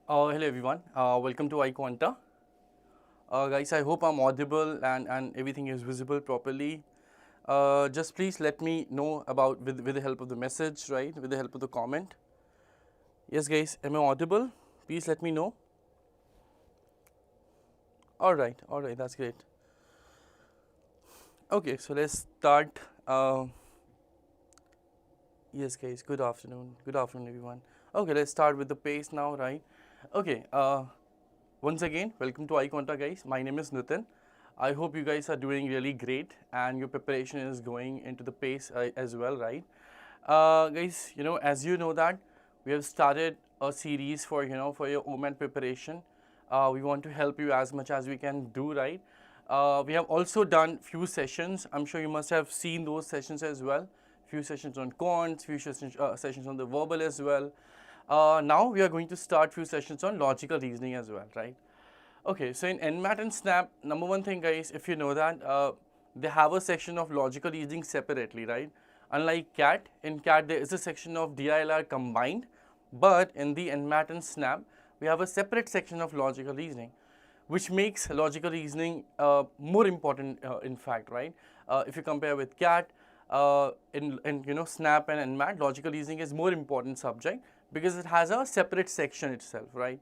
Hello everyone, welcome to iQuanta. Guys, I hope I'm audible and everything is visible properly. Just please let me know about with the help of the message, right, with the help of the comment. Yes guys, am I audible? Please let me know. Alright, that's great. Okay, so let's start. Yes guys, good afternoon everyone. Okay, let's start with the pace now, right? Okay, once again, welcome to iQuanta guys. My name is Nitin. I hope you guys are doing really great and your preparation is going into the pace as well, right? Guys, as you know that we have started a series for your NMAT preparation. We want to help you as much as we can do, right? We have also done few sessions. I'm sure you must have seen those sessions as well. Few sessions on Quant, few sessions on the verbal as well. Now we are going to start few sessions on logical reasoning as well, right? Okay, so in NMAT and SNAP, number one thing guys, if you know that, they have a section of logical reasoning separately, right? Unlike CAT, in CAT there is a section of DILR combined, but in the NMAT and SNAP, we have a separate section of logical reasoning, which makes logical reasoning more important in fact, right? If you compare with CAT, in SNAP and NMAT, logical reasoning is more important subject because it has a separate section itself, right?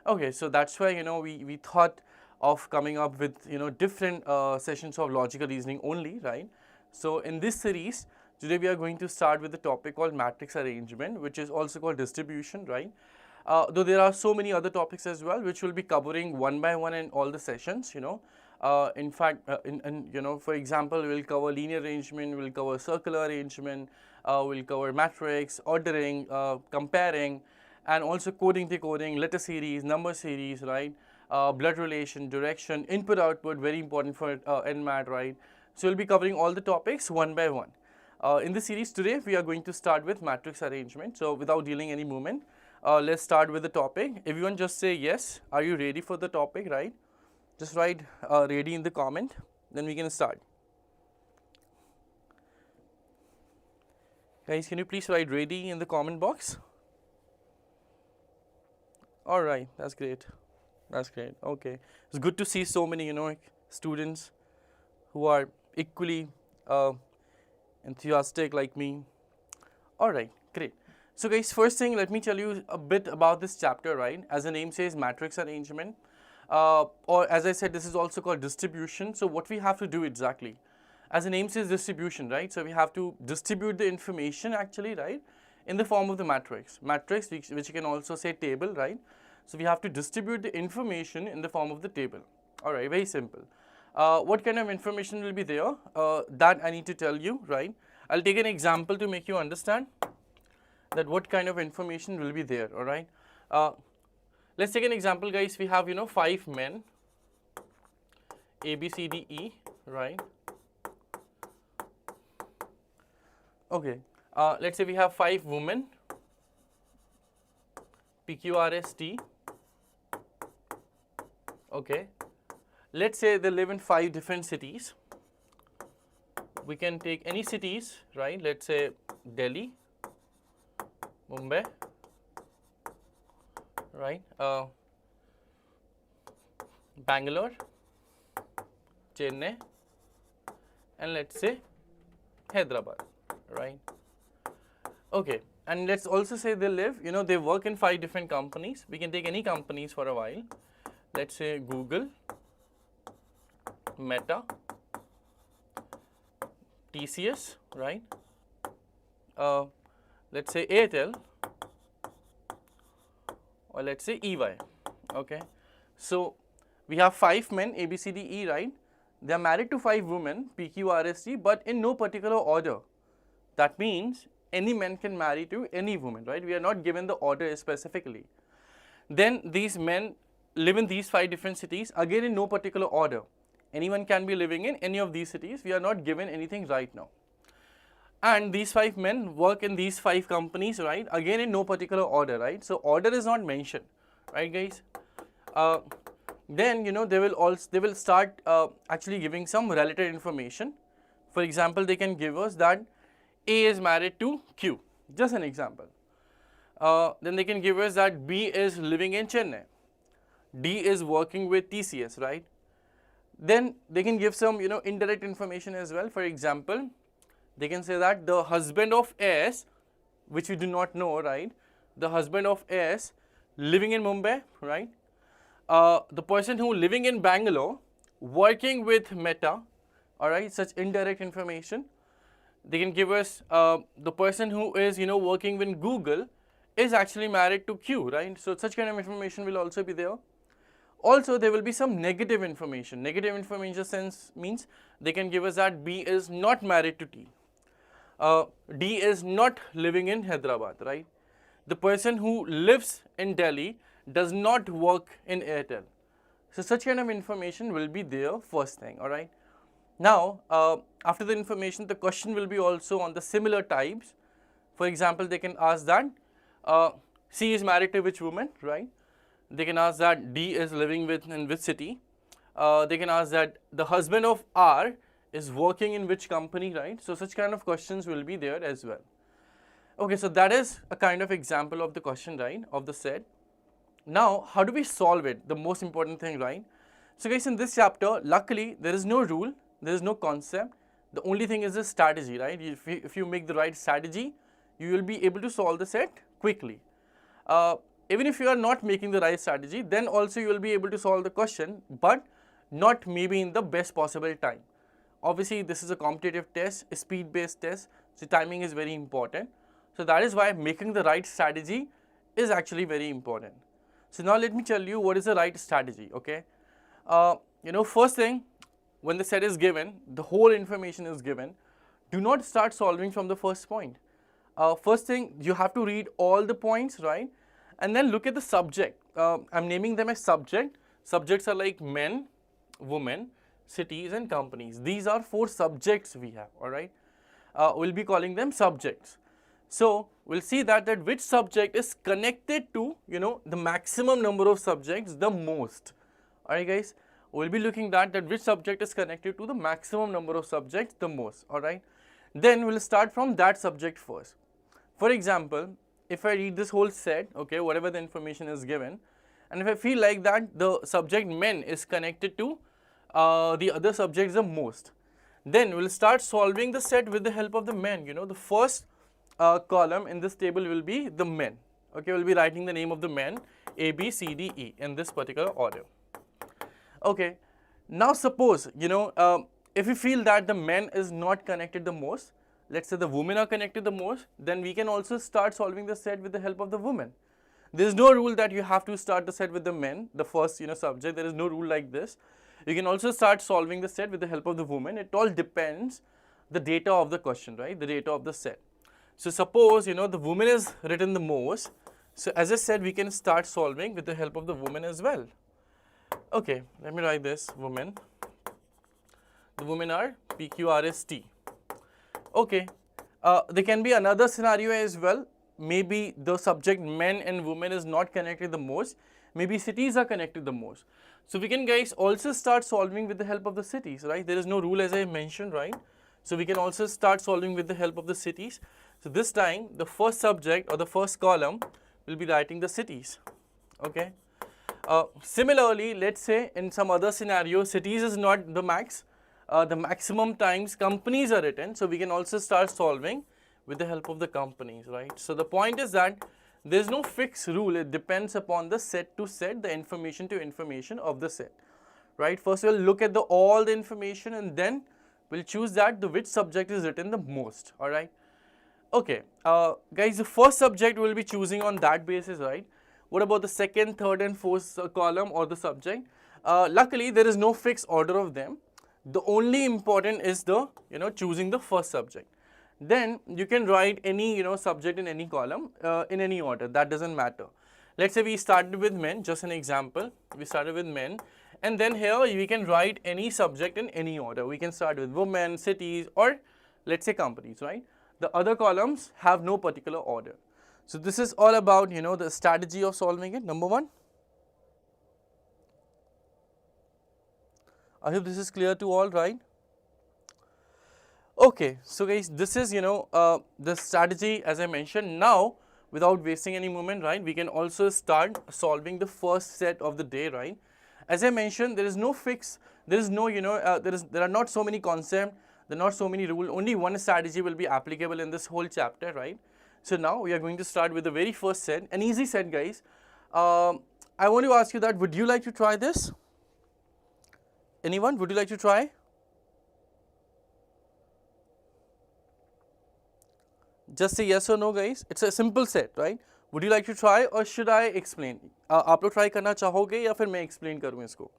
Okay, so that's why we thought of coming up with different sessions of logical reasoning only, right? So in this series today we are going to start with the topic called matrix arrangement, which is also called distribution, right? Though there are so many other topics as well, which we'll be covering one by one in all the sessions. In fact, for example, we'll cover linear arrangement, we'll cover circular arrangement, we'll cover matrix, ordering, comparing, and also coding, decoding, letter series, number series, right? Blood relation, direction, input, output, very important for NMAT, right? So we'll be covering all the topics one by one. In this series today, we are going to start with matrix arrangement. So without dealing any movement, let's start with the topic. Everyone just say yes. Are you ready for the topic, right? Just write ready in the comment, then we can start. Guys, can you please write ready in the comment box? All right, that's great. That's great. Okay, it's good to see so many students who are equally enthusiastic like me. All right, great. So guys, first thing, let me tell you a bit about this chapter, right? As the name says, matrix arrangement, or as I said, this is also called distribution. So what we have to do exactly, as the name says, distribution, right? So we have to distribute the information actually, right, in the form of the matrix, which you can also say table, right? So we have to distribute the information in the form of the table. All right, very simple. What kind of information will be there? That I need to tell you, right? I'll take an example to make you understand that what kind of information will be there, all right? Let's take an example, guys. We have, 5 men, A, B, C, D, E, right? Okay, let's say we have 5 women, P, Q, R, S, T, okay? Let's say they live in 5 different cities. We can take any cities, right? Let's say Delhi, Mumbai, right? Bangalore, Chennai, and let's say Hyderabad, right? Okay, and let's also say they live, they work in 5 different companies. We can take any companies for a while. Let's say Google, Meta, TCS, right? Let's say Airtel, or let's say EY, okay? So we have 5 men, A, B, C, D, E, right? They are married to 5 women, P, Q, R, S, T, but in no particular order. That means any man can marry to any woman, right? We are not given the order specifically. Then these men live in these 5 different cities, again in no particular order. Anyone can be living in any of these cities. We are not given anything right now. And these 5 men work in these 5 companies, right? Again in no particular order, right? So order is not mentioned, right, guys? Then they will start actually giving some related information. For example, they can give us that A is married to Q. Just an example. Then they can give us that B is living in Chennai, D is working with TCS, right? Then they can give some indirect information as well. For example, they can say that the husband of S, which we do not know, right? The husband of S living in Mumbai, right? The person who living in Bangalore, working with Meta, all right, such indirect information. They can give us the person who is working with Google is actually married to Q, right? So such kind of information will also be there. Also, there will be some negative information. Negative information sense means they can give us that B is not married to T. D is not living in Hyderabad, right? The person who lives in Delhi does not work in Airtel. So such kind of information will be there first thing, all right? Now, after the information, the question will be also on the similar types. For example, they can ask that C is married to which woman, right? They can ask that D is living in which city. They can ask that the husband of R is working in which company, right? So such kind of questions will be there as well. Okay, so that is a kind of example of the question, right, of the set. Now, how do we solve it? The most important thing, right? So guys, in this chapter, luckily, there is no rule, there is no concept. The only thing is the strategy, right? If you make the right strategy, you will be able to solve the set quickly. Even if you are not making the right strategy, then also you will be able to solve the question, but not maybe in the best possible time. Obviously, this is a competitive test, a speed-based test, so timing is very important. So that is why making the right strategy is actually very important. So now let me tell you what is the right strategy, okay? First thing, when the set is given, the whole information is given, do not start solving from the first point. First thing, you have to read all the points, right? And then look at the subject. I'm naming them as subject. Subjects are like men, women, cities and companies. These are 4 subjects we have, all right? We'll be calling them subjects. So we'll see that which subject is connected to, the maximum number of subjects the most. All right, guys? We'll be looking that which subject is connected to the maximum number of subjects the most, all right? Then we'll start from that subject first. For example, if I read this whole set, okay, whatever the information is given, and if I feel like that the subject men is connected to the other subjects the most, then we'll start solving the set with the help of the men. The first column in this table will be the men. Okay, we'll be writing the name of the men A, B, C, D, E in this particular order. Okay, now suppose, if you feel that the men is not connected the most, let's say the women are connected the most, then we can also start solving the set with the help of the women. There is no rule that you have to start the set with the men, the first subject. There is no rule like this. You can also start solving the set with the help of the women. It all depends the data of the question, right? The data of the set. So suppose the woman is written the most. So as I said, we can start solving with the help of the woman as well. Okay, let me write this women. The women are PQRST. Okay, there can be another scenario as well. Maybe the subject men and women is not connected the most. Maybe cities are connected the most. So we can, guys, also start solving with the help of the cities, right? There is no rule as I mentioned, right? So we can also start solving with the help of the cities. So this time, the first subject or the first column will be writing the cities, okay? Similarly, let's say in some other scenario, cities is not the max. The maximum times companies are written, so we can also start solving with the help of the companies, right? So the point is that there is no fixed rule. It depends upon the set to set, the information to information of the set, right? First we'll look at all the information and then we'll choose that which subject is written the most, all right? Okay, guys, the first subject we'll be choosing on that basis, right? What about the second, third and fourth column or the subject? Luckily, there is no fixed order of them. The only important is the, choosing the first subject. Then you can write any, subject in any column in any order. That doesn't matter. Let's say we started with men, just an example. We started with men. And then here we can write any subject in any order. We can start with women, cities, or let's say companies, right? The other columns have no particular order. So this is all about, the strategy of solving it. Number 1. I hope this is clear to all, right? Okay, so guys, this is, the strategy as I mentioned. Now, without wasting any moment, right, we can also start solving the first set of the day, right. As I mentioned, there is no fix, there is no, there are not so many concepts, there are not so many rules, only one strategy will be applicable in this whole chapter, right. So now we are going to start with the very first set, an easy set, guys. I want to ask you that, would you like to try this? Anyone, would you like to try? Just say yes or no, guys. It's a simple set, right? Would you like to try or should I explain? आप लोग try करना चाहोगे या फिर मैं explain करूँ इसको?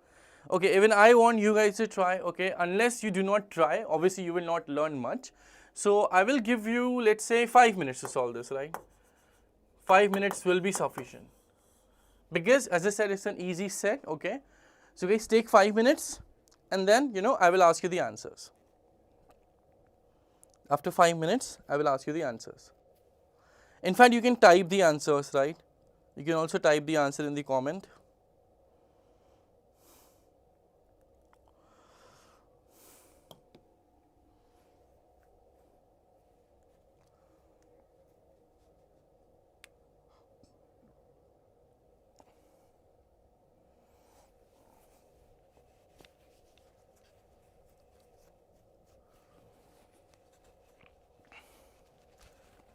Okay, even I want you guys to try. Okay, unless you do not try, obviously you will not learn much. So I will give you, let's say, 5 minutes to solve this, right? 5 minutes will be sufficient. Because as I said, it's an easy set. Okay, so guys, take 5 minutes, and then I will ask you the answers. After 5 minutes, I will ask you the answers. In fact, you can type the answers, right? You can also type the answer in the comment.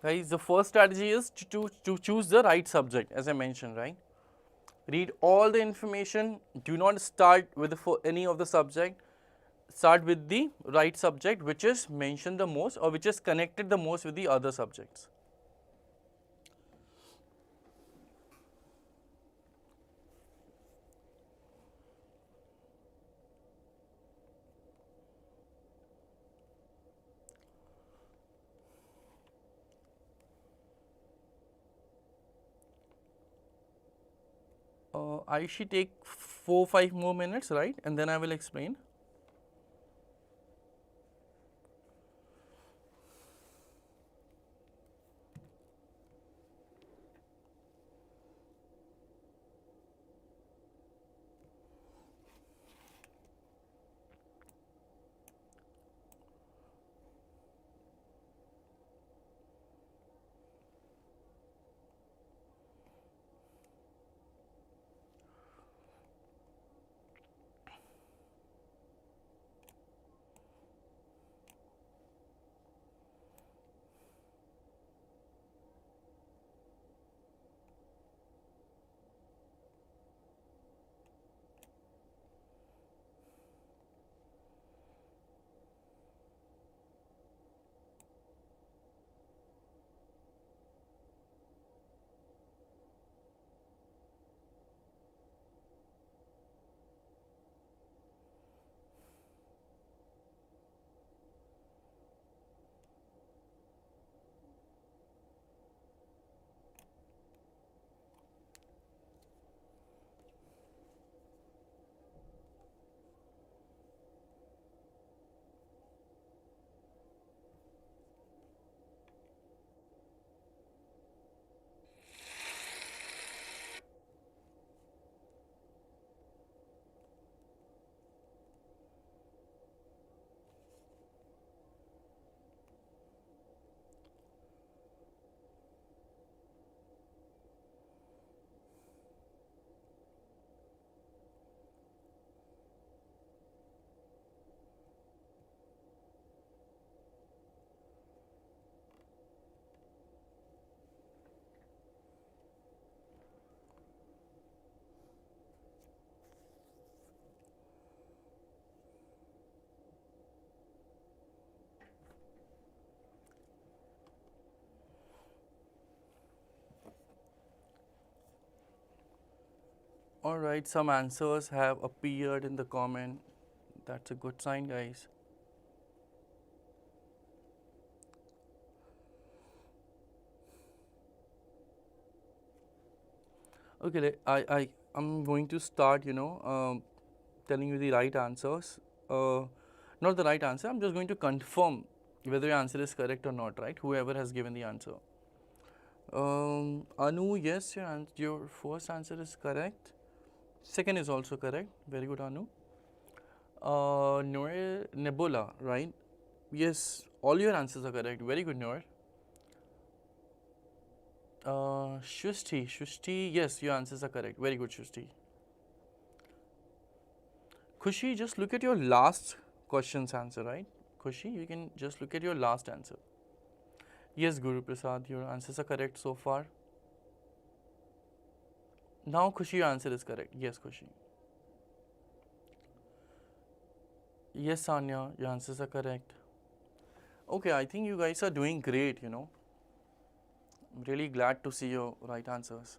Guys, the first strategy is to choose the right subject, as I mentioned, right? Read all the information. Do not start with any of the subject. Start with the right subject, which is mentioned the most or which is connected the most with the other subjects. I should take 4-5 more minutes, right? And then I will explain. Alright, some answers have appeared in the comment. That's a good sign, guys. Okay, I'm going to start, telling you the right answers. Not the right answer, I'm just going to confirm whether your answer is correct or not, right? Whoever has given the answer. Anu, yes, your first answer is correct. Second is also correct. Very good, Anu. Noor, Nebula, right? Yes, all your answers are correct. Very good, Noor. Shushti, yes, your answers are correct. Very good, Shushti. Khushi, just look at your last question's answer, right? Khushi, you can just look at your last answer. Yes, Guru Prasad, your answers are correct so far. Now, Khushi, your answer is correct. Yes, Khushi. Yes, Sanya, your answers are correct. Okay, I think you guys are doing great, you know. I'm really glad to see your right answers.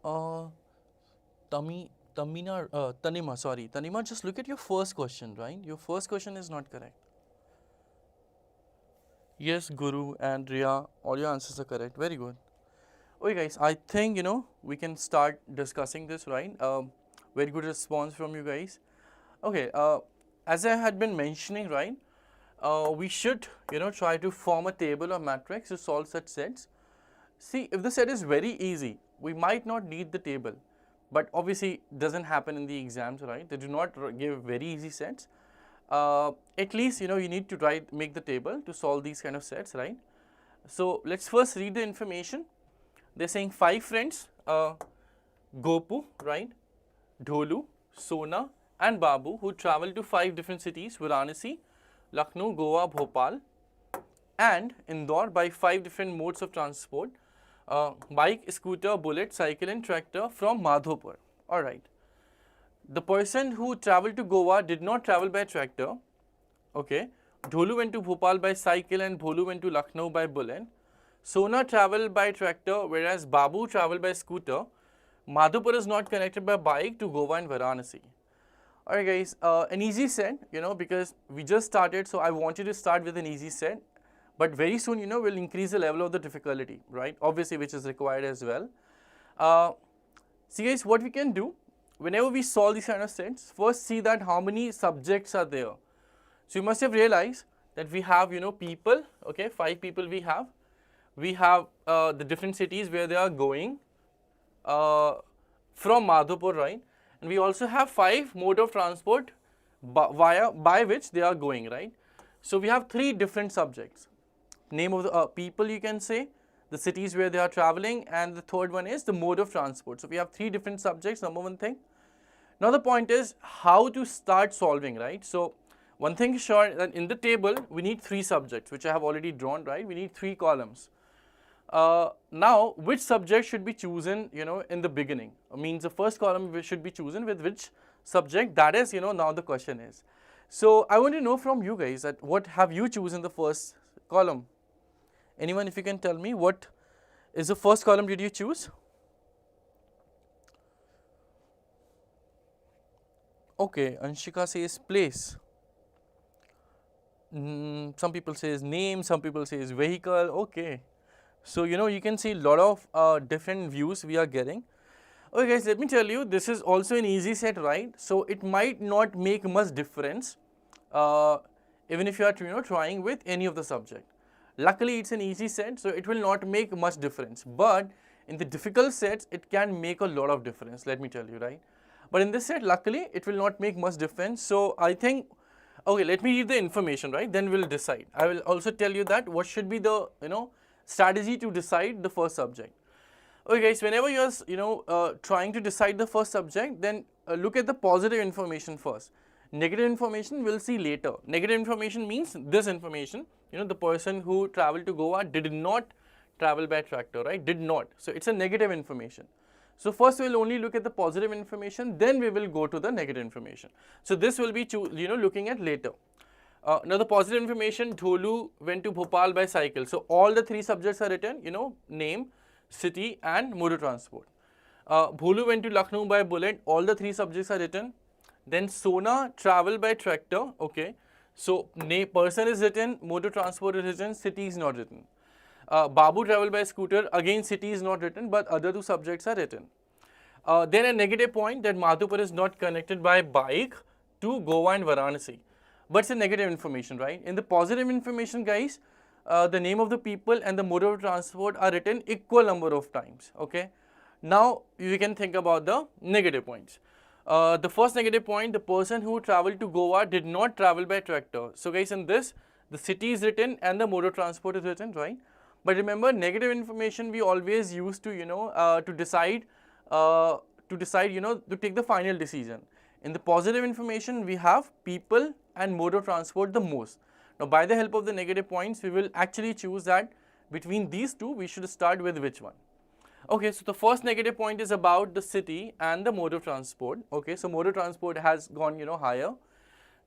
Uh, Tanima, sorry. Tanima, just look at your first question, right? Your first question is not correct. Yes, Guru and Riya, all your answers are correct. Very good. Okay, guys, I think, you know, we can start discussing this, right? Very good response from you guys. Okay, as I had been mentioning, right, we should, you know, try to form a table or matrix to solve such sets. See, if the set is very easy, we might not need the table, but obviously doesn't happen in the exams, right? They do not give very easy sets. At least, you know, you need to make the table to solve these kind of sets, right? So let's first read the information. They're saying 5 friends, Gopu, right, Dholu, Sona and Babu, who travel to 5 different cities, Varanasi, Lucknow, Goa, Bhopal and Indore by 5 different modes of transport, bike, scooter, bullet, cycle and tractor from Madhopur. Alright. The person who traveled to Goa did not travel by tractor. Okay. Dholu went to Bhopal by cycle and Bholu went to Lucknow by bullet. Sona traveled by tractor whereas Babu traveled by scooter. Madhopur is not connected by bike to Goa and Varanasi. Alright guys, an easy set, you know, because we just started, so I want you to start with an easy set. But very soon, you know, we'll increase the level of the difficulty, right? Obviously, which is required as well. See guys, what we can do, whenever we solve these kind of sets, first see that how many subjects are there. So you must have realized that we have, you know, people, okay, 5 people we have. We have the different cities where they are going from Madhopur, right? And we also have 5 mode of transport by which they are going, right? So we have 3 different subjects. Name of the people, you can say, the cities where they are traveling, and the third one is the mode of transport. So we have 3 different subjects, number one thing. Now the point is how to start solving, right? So one thing is sure that in the table we need 3 subjects, which I have already drawn, right? We need 3 columns. Now, which subject should be chosen, you know, in the beginning? Means the first column should be chosen with which subject, that is, you know, now the question is. So I want to know from you guys that what have you chosen the first column? Anyone, if you can tell me what is the first column did you choose? Okay, Anshika says place. Some people says name, some people says vehicle. Okay. So, you know, you can see a lot of different views we are getting. Okay guys, let me tell you, this is also an easy set, right? So it might not make much difference even if you are, you know, trying with any of the subject. Luckily, it's an easy set, so it will not make much difference. But in the difficult sets, it can make a lot of difference, let me tell you, right? But in this set, luckily, it will not make much difference. So I think, okay, let me read the information, right? Then we'll decide. I will also tell you that what should be the, you know, strategy to decide the first subject. Okay guys, whenever you are, you know, trying to decide the first subject, then look at the positive information first. Negative information we'll see later. Negative information means this information, you know, the person who traveled to Goa did not travel by tractor, right? Did not. So it's a negative information. So first we'll only look at the positive information, then we will go to the negative information. So this will be, you know, looking at later. Now the positive information, Dholu went to Bhopal by cycle. So all the 3 subjects are written, you know, name, city and mode of transport. Bholu went to Lucknow by bullet. All the 3 subjects are written. Then Sona travel by tractor. Okay. So person is written, mode of transport is written, city is not written. Babu travel by scooter. Again, city is not written, but other 2 subjects are written. Then a negative point that Madhopur is not connected by bike to Goa and Varanasi. But it's a negative information, right? In the positive information, guys, the name of the people and the mode of transport are written equal number of times, okay? Now, you can think about the negative points. The first negative point, the person who traveled to Goa did not travel by tractor. So guys, in this, the city is written and the mode of transport is written, right? But remember, negative information we always use to, to decide, to take the final decision. In the positive information, we have people and mode of transport the most. Now, by the help of the negative points, we will actually choose that between these two, we should start with which one. Okay, so the first negative point is about the city and the mode of transport. Okay, so mode of transport has gone, higher.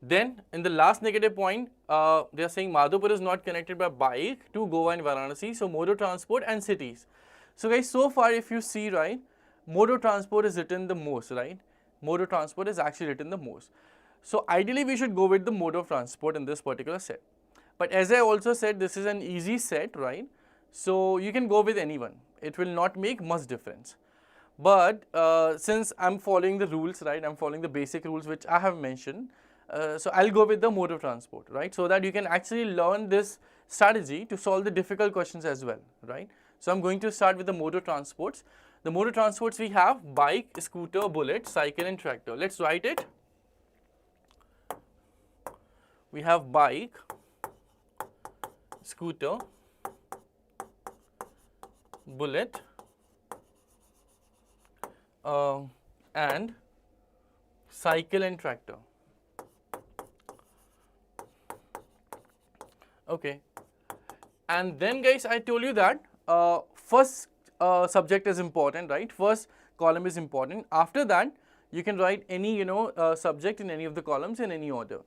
Then in the last negative point, they are saying Madhopur is not connected by bike to Goa and Varanasi. So mode of transport and cities. So guys, so far if you see, right, mode of transport is written the most, right? Mode of transport is actually written the most. So ideally we should go with the mode of transport in this particular set. But as I also said, this is an easy set, right? So you can go with anyone. It will not make much difference. But since I'm following the rules, right, I'm following the basic rules which I have mentioned, so I'll go with the mode of transport, right, so that you can actually learn this strategy to solve the difficult questions as well, right. So I'm going to start with the mode of transports. The mode of transports we have bike, scooter, bullet, cycle and tractor. Let's write it. We have bike, scooter, bullet, and cycle and tractor. Okay, and then guys, I told you that first subject is important, right? First column is important. After that, you can write any subject in any of the columns in any order.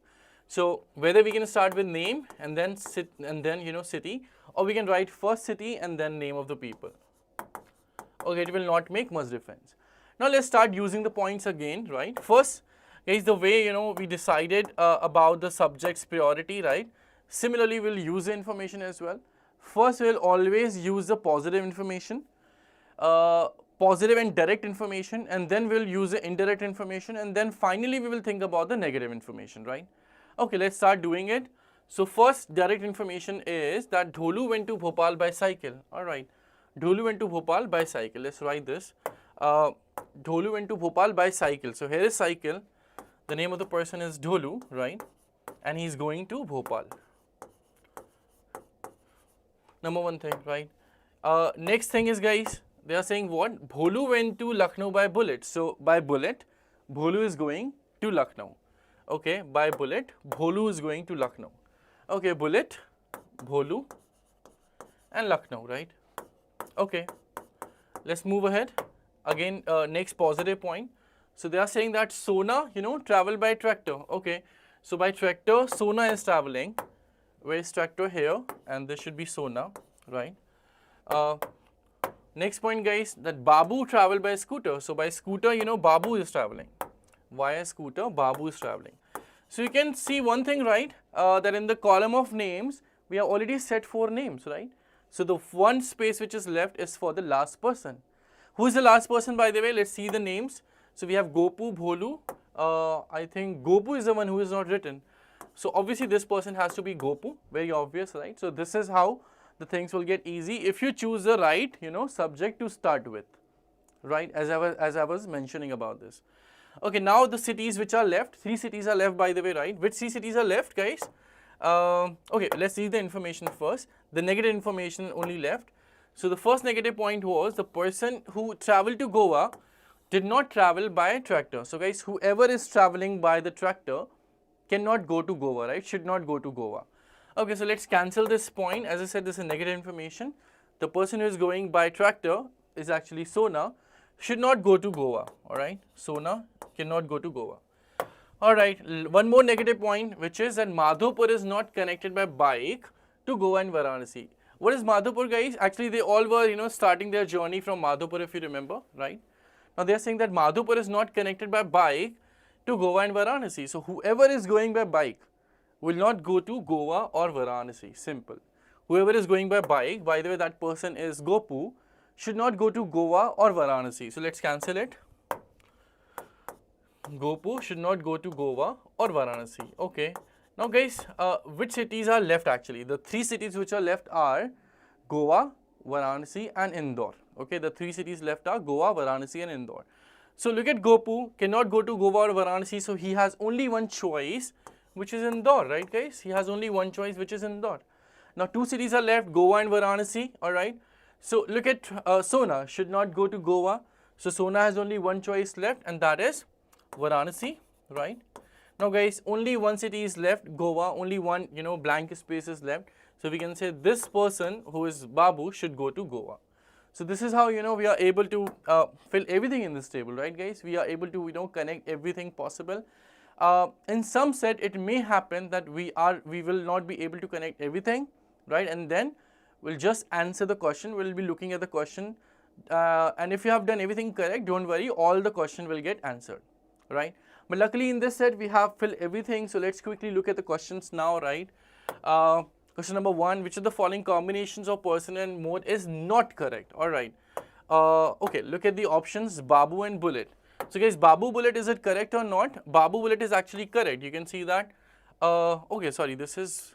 So whether we can start with name and then city, or we can write first city and then name of the people. Okay, it will not make much difference. Now let's start using the points again, right? First, guys, the way we decided about the subject's priority, right? Similarly, we'll use the information as well. First, we'll always use the positive information, positive and direct information, and then we'll use the indirect information, and then finally we will think about the negative information, right? Okay, let's start doing it. So first direct information is that Dholu went to Bhopal by cycle. All right, Dholu went to Bhopal by cycle. Let's write this. Dholu went to Bhopal by cycle. So here is cycle. The name of the person is Dholu, right? And he's going to Bhopal. Number one thing, right? Next thing is, guys, they are saying what? Bholu went to Lucknow by bullet. So by bullet, Bholu is going to Lucknow. Okay, by bullet, Bholu is going to Lucknow. Okay, bullet, Bholu, and Lucknow, right? Okay, let's move ahead. Again, next positive point. So they are saying that Sona, travel by tractor. Okay, so by tractor, Sona is traveling. Where is tractor? Here, and this should be Sona, right? Next point, guys, that Babu traveled by scooter. So by scooter, Babu is traveling. Via scooter, Babu is traveling. So you can see one thing, right, that in the column of names, we have already set 4 names, right? So the one space which is left is for the last person. Who is the last person, by the way? Let's see the names. So we have Gopu, Bholu. I think Gopu is the one who is not written. So obviously this person has to be Gopu, very obvious, right? So this is how the things will get easy if you choose the right, subject to start with, right? As I was mentioning about this. Okay, now the cities which are left, 3 cities are left, by the way, right? Which 3 cities are left, guys? Okay, let's see the information first. The negative information only left. So the first negative point was the person who traveled to Goa did not travel by tractor. So guys, whoever is traveling by the tractor cannot go to Goa, right? Should not go to Goa. Okay, so let's cancel this point. As I said, this is negative information. The person who is going by tractor is actually Sona, should not go to Goa, all right? Sona cannot go to Goa. All right, one more negative point, which is that Madhopur is not connected by bike to Goa and Varanasi. What is Madhopur, guys? Actually, they all were, starting their journey from Madhopur, if you remember, right? Now, they are saying that Madhopur is not connected by bike to Goa and Varanasi. So, whoever is going by bike will not go to Goa or Varanasi. Simple. Whoever is going by bike, by the way, that person is Gopu, should not go to Goa or Varanasi. So, let's cancel it. Gopu should not go to Goa or Varanasi. Okay. Now, guys, which cities are left actually? The 3 cities which are left are Goa, Varanasi and Indore. Okay, the 3 cities left are Goa, Varanasi and Indore. So look at Gopu, cannot go to Goa or Varanasi, so he has only one choice, which is Indore, right guys? He has only one choice, which is Indore. Now two cities are left, Goa and Varanasi, alright? So look at Sona, should not go to Goa. So Sona has only one choice left, and that is Varanasi, right? Now guys, only one city is left, Goa, only one, blank space is left. So we can say this person who is Babu should go to Goa. So this is how, we are able to fill everything in this table, right guys? We are able to, connect everything possible. In some set, it may happen that we will not be able to connect everything, right? And then we'll just answer the question. We'll be looking at the question. And if you have done everything correct, don't worry, all the question will get answered, right? But luckily in this set, we have filled everything. So let's quickly look at the questions now, right? Question number 1, which of the following combinations of person and mode is not correct? All right. Okay, look at the options, Babu and Bullet. So guys, Babu Bullet, is it correct or not? Babu Bullet is actually correct. You can see that. Okay, sorry, this is,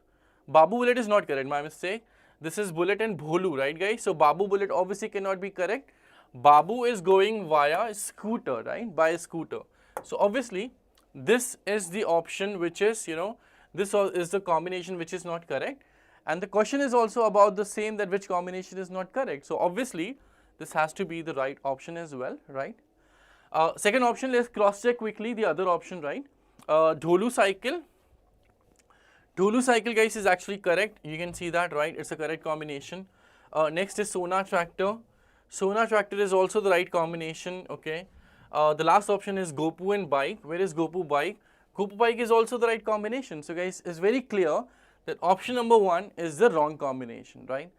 Babu Bullet is not correct, my mistake. This is Bullet and Bholu, right guys? So Babu Bullet obviously cannot be correct. Babu is going via scooter, right? By a scooter. So obviously, this is the option which is, this is the combination which is not correct. And the question is also about the same, that which combination is not correct. So obviously, this has to be the right option as well, right? Second option, let's cross check quickly the other option, right? Dholu cycle. Dholu cycle, guys, is actually correct. You can see that, right? It's a correct combination. Next is Sona tractor. Sona tractor is also the right combination, okay? The last option is Gopu and bike. Where is Gopu bike? Gopu bike is also the right combination. So guys, it's very clear that option number 1 is the wrong combination, right?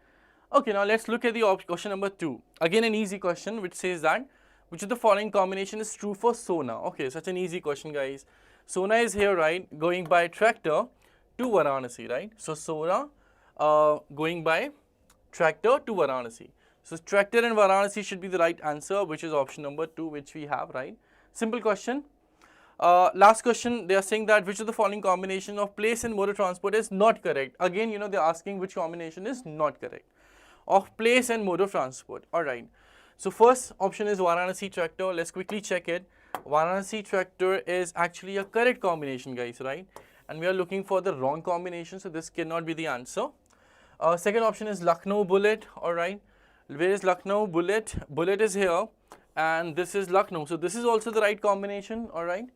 Okay, now let's look at the question number 2. Again, an easy question which says that which of the following combination is true for Sona? Okay, such an easy question, guys. Sona is here, right? Going by tractor to Varanasi, right? So Sona going by tractor to Varanasi. So tractor and Varanasi should be the right answer, which is option number 2, which we have, right? Simple question. Last question, they are saying that which of the following combination of place and mode of transport is not correct? Again, they're asking which combination is not correct of place and mode of transport. All right. So first option is Varanasi tractor. Let's quickly check it. Varanasi tractor is actually a correct combination, guys, right? And we are looking for the wrong combination, so this cannot be the answer. Second option is Lucknow Bullet. All right. Where is Lucknow Bullet? Bullet is here, and this is Lucknow. So this is also the right combination. All right.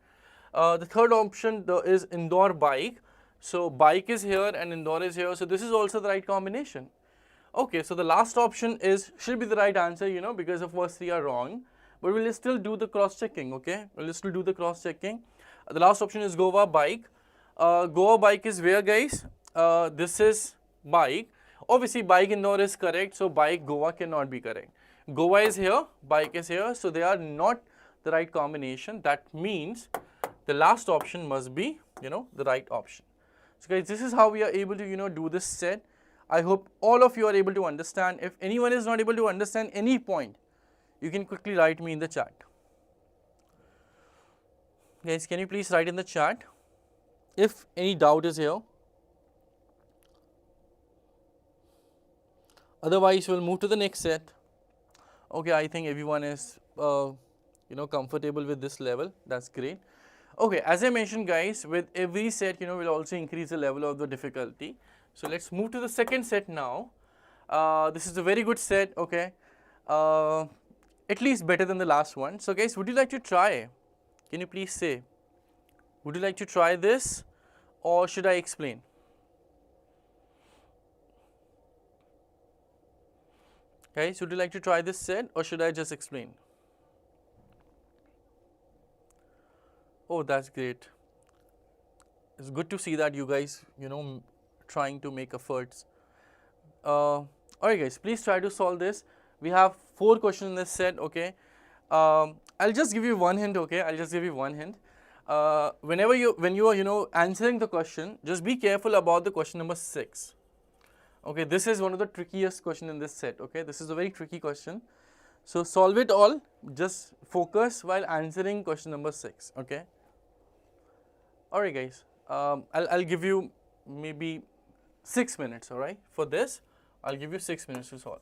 The third option is Indore bike. So bike is here and Indore is here. So this is also the right combination. Okay, so the last option should be the right answer, because the first 3 are wrong. But we'll still do the cross checking, okay? We'll still do the cross checking. The last option is Goa bike. Goa bike is where, guys? This is bike. Obviously, bike Indore is correct. So bike Goa cannot be correct. Goa is here, bike is here. So they are not the right combination. That means the last option must be, the right option. So guys, this is how we are able to, do this set. I hope all of you are able to understand. If anyone is not able to understand any point, you can quickly write me in the chat. Guys, can you please write in the chat if any doubt is here? Otherwise, we'll move to the next set. Okay, I think everyone is, comfortable with this level. That's great. Okay, as I mentioned, guys, with every set, we'll also increase the level of the difficulty. So let's move to the second set now. This is a very good set, okay, at least better than the last one. So guys, would you like to try? Can you please say, would you like to try this or should I explain? Guys, would you like to try this set or should I just explain? Oh, that's great. It's good to see that you guys, trying to make efforts. Alright guys, please try to solve this. We have 4 questions in this set, okay. I'll just give you one hint, okay. I'll just give you one hint. When you are, answering the question, just be careful about the question number 6. Okay, this is one of the trickiest question in this set, okay. This is a very tricky question. So solve it all, just focus while answering question number 6, okay. Alright guys, I'll give you maybe 6 minutes, alright, for this. I'll give you 6 minutes to solve.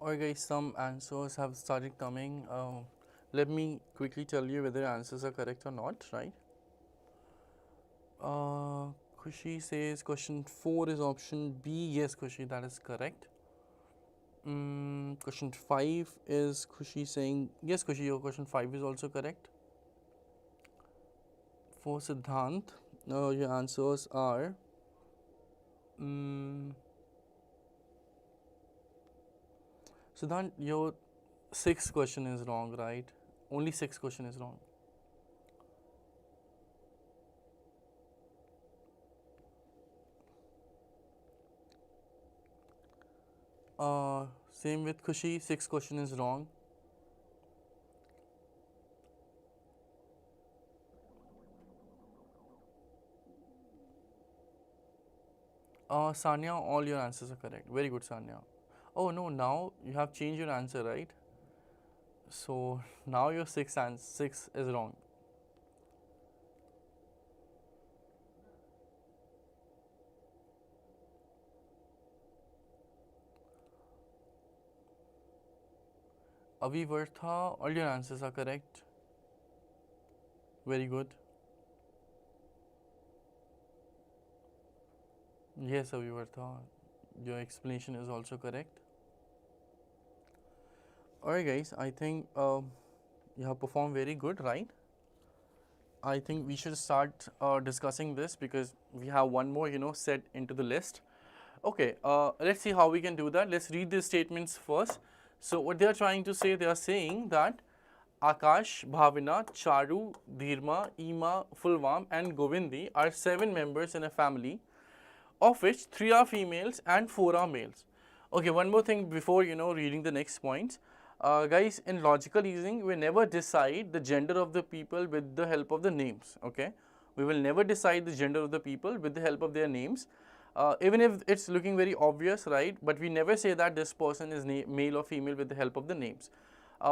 Alright guys, some answers have started coming. Let me quickly tell you whether answers are correct or not, right? Kushi says question 4 is option B. Yes, Kushi, that is correct. Question 5 is Kushi saying, yes, Kushi, your question 5 is also correct. For Siddhant, your answers are Siddhant, your 6th question is wrong, right? Only 6th question is wrong. Same with Kushi, 6th question is wrong. Sanya, all your answers are correct. Very good, Sanya. Oh no, now you have changed your answer, right? So now your 6 is wrong. Avivartha, all your answers are correct. Very good. Yes, Avivartha, your explanation is also correct. Alright guys, I think you have performed very good, right? I think we should start discussing this because we have one more, set into the list. Okay, let's see how we can do that. Let's read these statements first. So what they are trying to say, they are saying that Akash, Bhavina, Charu, Dharma, Ima, Fulvam and Govindi are 7 members in a family, of which 3 are females and 4 are males. Okay, one more thing before reading the next points. Guys, in logical reasoning, we never decide the gender of the people with the help of the names. Okay, we will never decide the gender of the people with the help of their names, even if it's looking very obvious, right? But we never say that this person is male or female with the help of the names.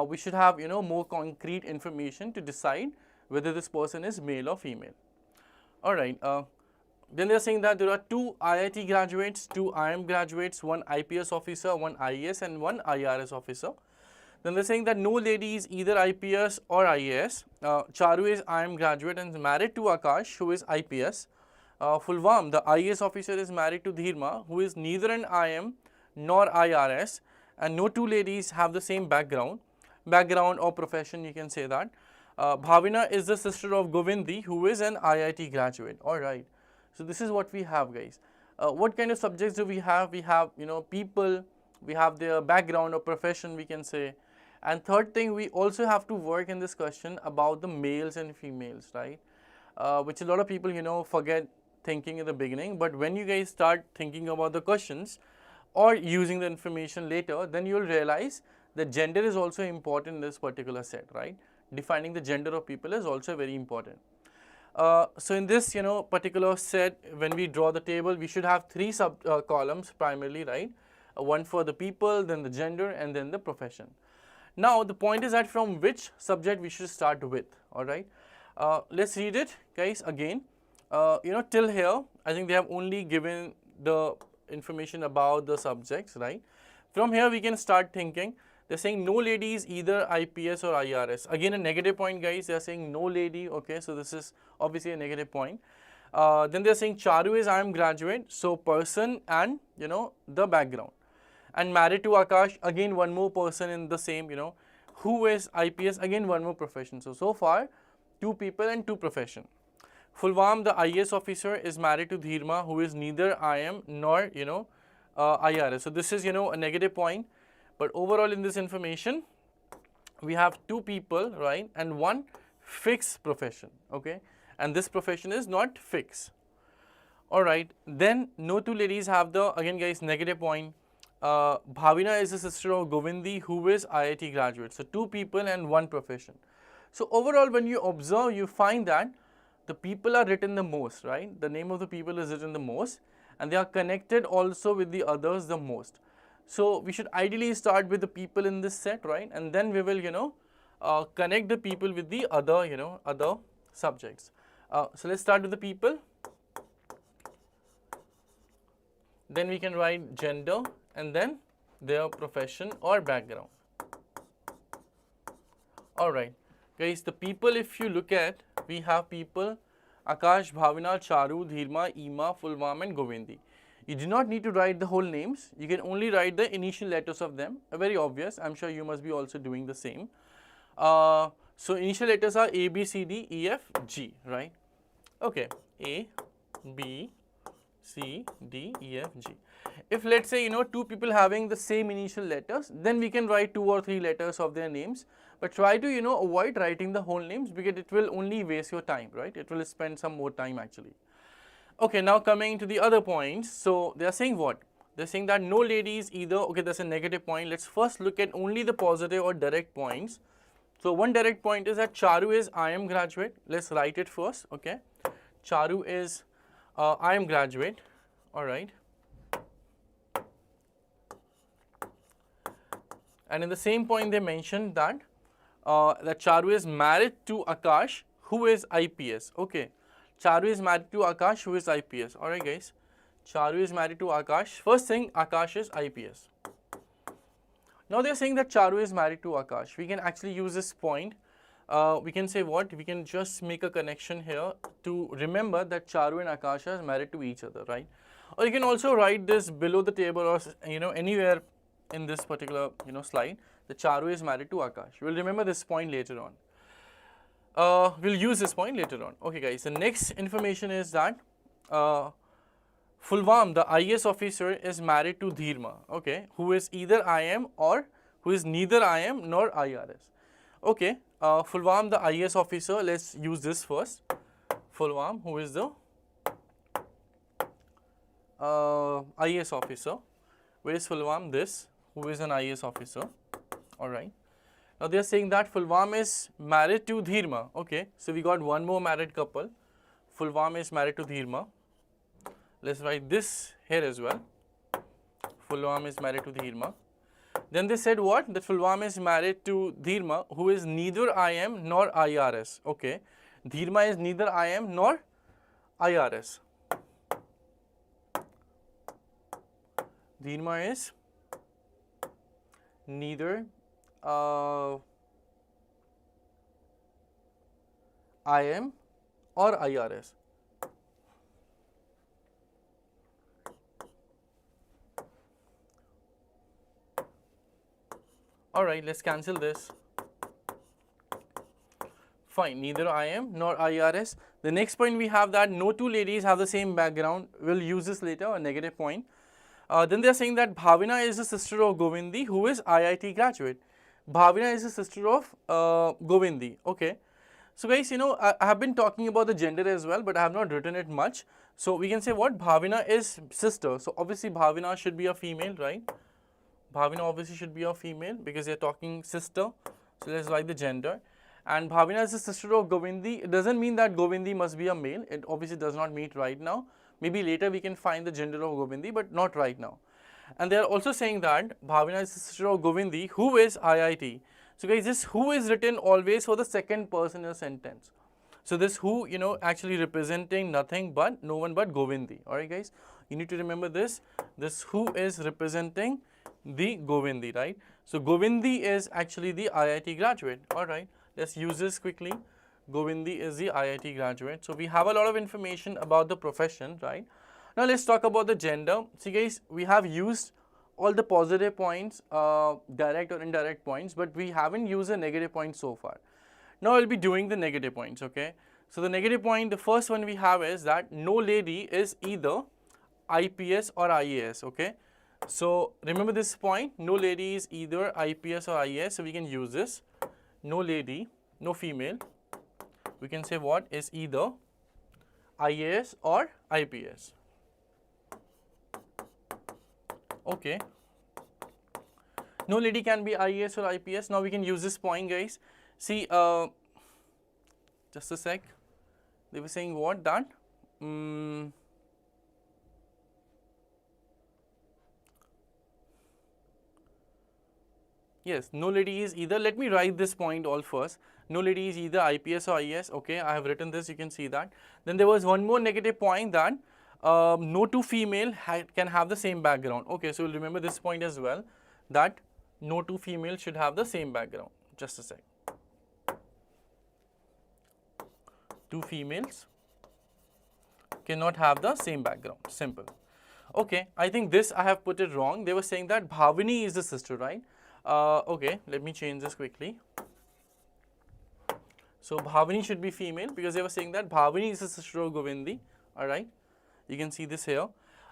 We should have more concrete information to decide whether this person is male or female. All right. Then they are saying that there are 2 IIT graduates, 2 IIM graduates, 1 IPS officer, 1 IAS and 1 IRS officer. Then they are saying that no lady is either IPS or IAS. Charu is IIM graduate and is married to Akash, who is IPS. Fulvam, the IAS officer, is married to Dharma, who is neither an IIM nor IRS, and no 2 ladies have the same background or profession, you can say that. Bhavina is the sister of Govindi, who is an IIT graduate. Alright, so this is what we have, guys. What kind of subjects do we have? We have, people, we have their background or profession, we can say. And third thing, we also have to work in this question about the males and females, right? Which a lot of people, forget thinking in the beginning. But when you guys start thinking about the questions or using the information later, then you'll realize that gender is also important in this particular set, right? Defining the gender of people is also very important. So in this, particular set, when we draw the table, we should have 3 sub columns primarily, right? One for the people, then the gender, and then the profession. Now, the point is that from which subject we should start with, all right? Let's read it, guys, again. Till here, I think they have only given the information about the subjects, right? From here, we can start thinking. They're saying no lady is either IPS or IRS. Again, a negative point, guys. They're saying no lady. Okay, so this is obviously a negative point. Then they're saying Charu is IIM graduate. So person and, the background. And married to Akash, again, one more person in the same, who is IPS, again, one more profession. So far, 2 people and 2 profession. Fulvam, the IAS officer, is married to Dharma, who is neither IIM nor, IRS. So this is, a negative point. But overall in this information, we have 2 people, right, and 1 fixed profession, okay? And this profession is not fixed. All right, then no 2 ladies have the, again guys, negative point. Bhavina is the sister of Govindi, who is IIT graduate. So 2 people and 1 profession. So overall, when you observe, you find that the people are written the most, right? The name of the people is written the most, and they are connected also with the others the most. So we should ideally start with the people in this set, right? And then we will, connect the people with the other, other subjects. So let's start with the people. Then we can write gender and then their profession or background. Alright, guys, the people, if you look at, we have people Akash, Bhavina, Charu, Dhirma, Ima, Fulvam and Govindi. You do not need to write the whole names, you can only write the initial letters of them, very obvious, I am sure you must be also doing the same. So initial letters are A, B, C, D, E, F, G, right? Okay, A, B, C, D, E, F, G. If let's say two people having the same initial letters, then we can write 2 or 3 letters of their names, but try to avoid writing the whole names because it will only waste your time, right? It will spend some more time actually. Okay, now coming to the other points. So they are saying what? They are saying that no ladies either. Okay, that's a negative point. Let's first look at only the positive or direct points. So one direct point is that Charu is IM graduate. Let's write it first. Okay, Charu is IM graduate. All right. And in the same point, they mentioned that Charu is married to Akash, who is IPS. Okay, Charu is married to Akash, who is IPS. All right, guys. Charu is married to Akash. First thing, Akash is IPS. Now they are saying that Charu is married to Akash. We can actually use this point. We can say what? We can just make a connection here to remember that Charu and Akash are married to each other, right? Or you can also write this below the table or anywhere in this particular slide. The Charu is married to Akash. We'll remember this point later on. We'll use this point later on. Okay, guys. The next information is that Fulvam, the IS officer, is married to Dhirma. Okay, who is either IM or who is neither IM nor IRS. Okay, Fulvam, the IS officer. Let's use this first. Fulvam, who is the IS officer. Where is Fulvam? This, who is an IS officer. Alright. Now they are saying that Fulvam is married to Dhirma. Okay, so we got one more married couple. Fulvam is married to Dhirma. Let's write this here as well. Fulvam is married to Dhirma. Then they said what? That Fulvam is married to Dhirma, who is neither IM nor IRS. Okay, Dhirma is neither IM nor IRS. Dhirma is neither IM or IRS. Alright, let's cancel this. Fine, neither IM nor IRS. The next point we have that no two ladies have the same background. We'll use this later, a negative point. Then they are saying that Bhavina is the sister of Govindi, who is IIT graduate. Bhavina is the sister of Govindi. Okay. So guys, I have been talking about the gender as well, but I have not written it much. So we can say what? Bhavina is sister. So obviously Bhavina should be a female, right? Bhavina obviously should be a female because they are talking sister. So let's write the gender. And Bhavina is the sister of Govindi. It doesn't mean that Govindi must be a male. It obviously does not mean right now. Maybe later we can find the gender of Govindi, but not right now. And they are also saying that Bhavina is the sister of Govindi, who is IIT. So guys, this who is written always for the second person in a sentence. So this who, actually representing nothing but, no one but Govindi. Alright guys, you need to remember this. This who is representing the Govindi, right? So Govindi is actually the IIT graduate. Alright, let's use this quickly. Govindi is the IIT graduate. So we have a lot of information about the profession, right? Now let's talk about the gender. See guys, we have used all the positive points, direct or indirect points, but we haven't used the negative points so far. Now I'll be doing the negative points, okay? So the negative point, the first one we have is that no lady is either IPS or IAS, okay? So remember this point, no lady is either IPS or IAS, so we can use this. No lady, no female. We can say what is either IAS or IPS. Okay. No lady can be IAS or IPS. Now we can use this point, guys. See, just a sec. They were saying what? That yes, no lady is either. Let me write this point all first. No lady is either IPS or IAS. Okay, I have written this. You can see that. Then there was one more negative point that no two female can have the same background. Okay, so we'll remember this point as well. that no two females should have the same background. Just a sec. Two females cannot have the same background. Simple. Okay, I think this I have put it wrong. They were saying that Bhavini is the sister, right? Okay, let me change this quickly. So Bhavini should be female because they were saying that Bhavini is the sister of Govindi. Alright, you can see this here.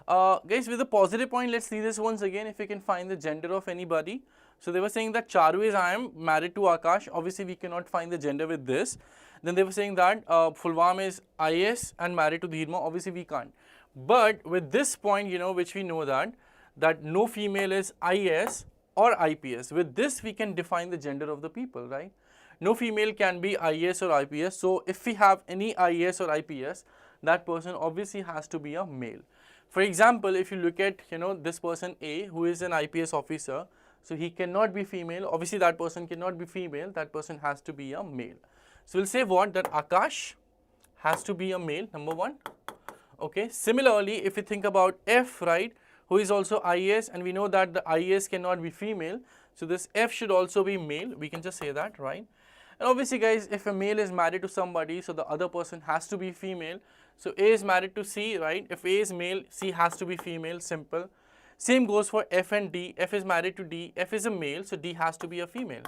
Guys, with the positive point, let's see this once again if we can find the gender of anybody. So they were saying that Charu is I am married to Akash. Obviously, we cannot find the gender with this. Then they were saying that Fulwam is IS and married to Dheerma. Obviously, we can't. But with this point, which we know that no female is IS or IPS. With this, we can define the gender of the people, right? No female can be IS or IPS. So if we have any IS or IPS, that person obviously has to be a male. For example, if you look at, this person A, who is an IPS officer, so he cannot be female. Obviously, that person cannot be female. That person has to be a male. So we'll say what? That Akash has to be a male, number one. Okay. Similarly, if you think about F, right, who is also IS, and we know that the IS cannot be female. So this F should also be male. We can just say that, right? And obviously, guys, if a male is married to somebody, so the other person has to be female. So A is married to C, right? If A is male, C has to be female, simple. Same goes for F and D. F is married to D. F is a male, so D has to be a female.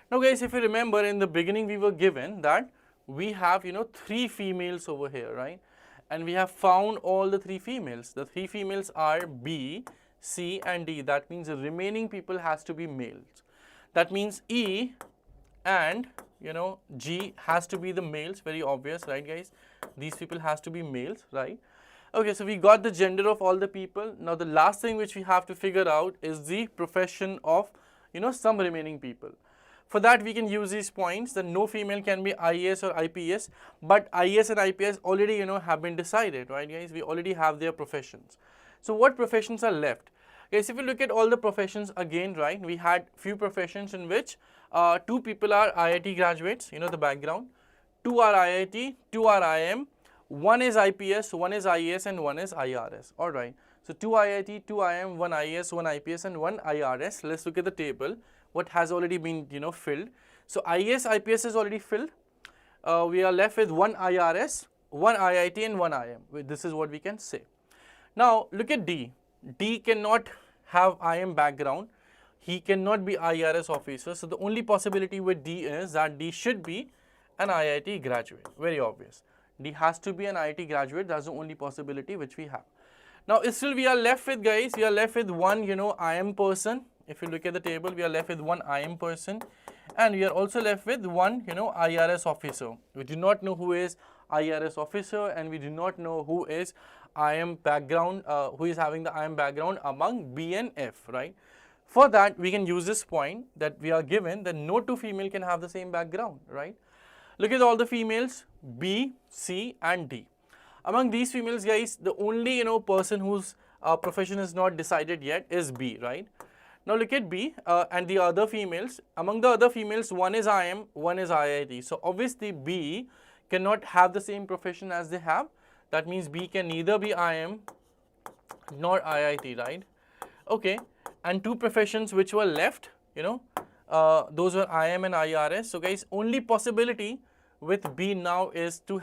Now, guys, if you remember in the beginning, we were given that we have, three females over here, right? And we have found all the three females. The three females are B, C, and D. That means the remaining people has to be males. That means E and G has to be the males, very obvious, right, guys? These people has to be males, right? Okay, so we got the gender of all the people. Now the last thing which we have to figure out is the profession of some remaining people. For that, we can use these points that no female can be IS or IPS, but IS and IPS already have been decided, right, guys? We already have their professions. So what professions are left? Guys, if you look at all the professions again, right, we had few professions in which two people are IIT graduates, the background, two are IIT, two are IM, one is IPS, one is IAS, and one is IRS. All right. So 2 IIT, 2 IM, 1 IAS, 1 IPS, and 1 IRS. Let's look at the table. What has already been filled. So IAS, IPS is already filled. We are left with 1 IRS, 1 IIT, and 1 IM. This is what we can say. Now look at D. D cannot have IM background. He cannot be IRS officer. So the only possibility with D is that D should be an IIT graduate. Very obvious. D has to be an IIT graduate. That's the only possibility which we have. Now still we are left with, guys, we are left with one IM person. If you look at the table, we are left with one IM person, and we are also left with one IRS officer. We do not know who is IRS officer, and we do not know who is IM background, who is having the IM background among B and F, right? For that, we can use this point that we are given that no two female can have the same background, right? Look at all the females, B, C, and D. Among these females, guys, the only person whose profession is not decided yet is B, right? Now look at B and the other females. Among the other females, one is IM, one is IIT. So obviously B cannot have the same profession as they have. That means B can neither be IM nor IIT, right? Okay, and two professions which were left, those were IM and IRS. So guys, only possibility with B now is to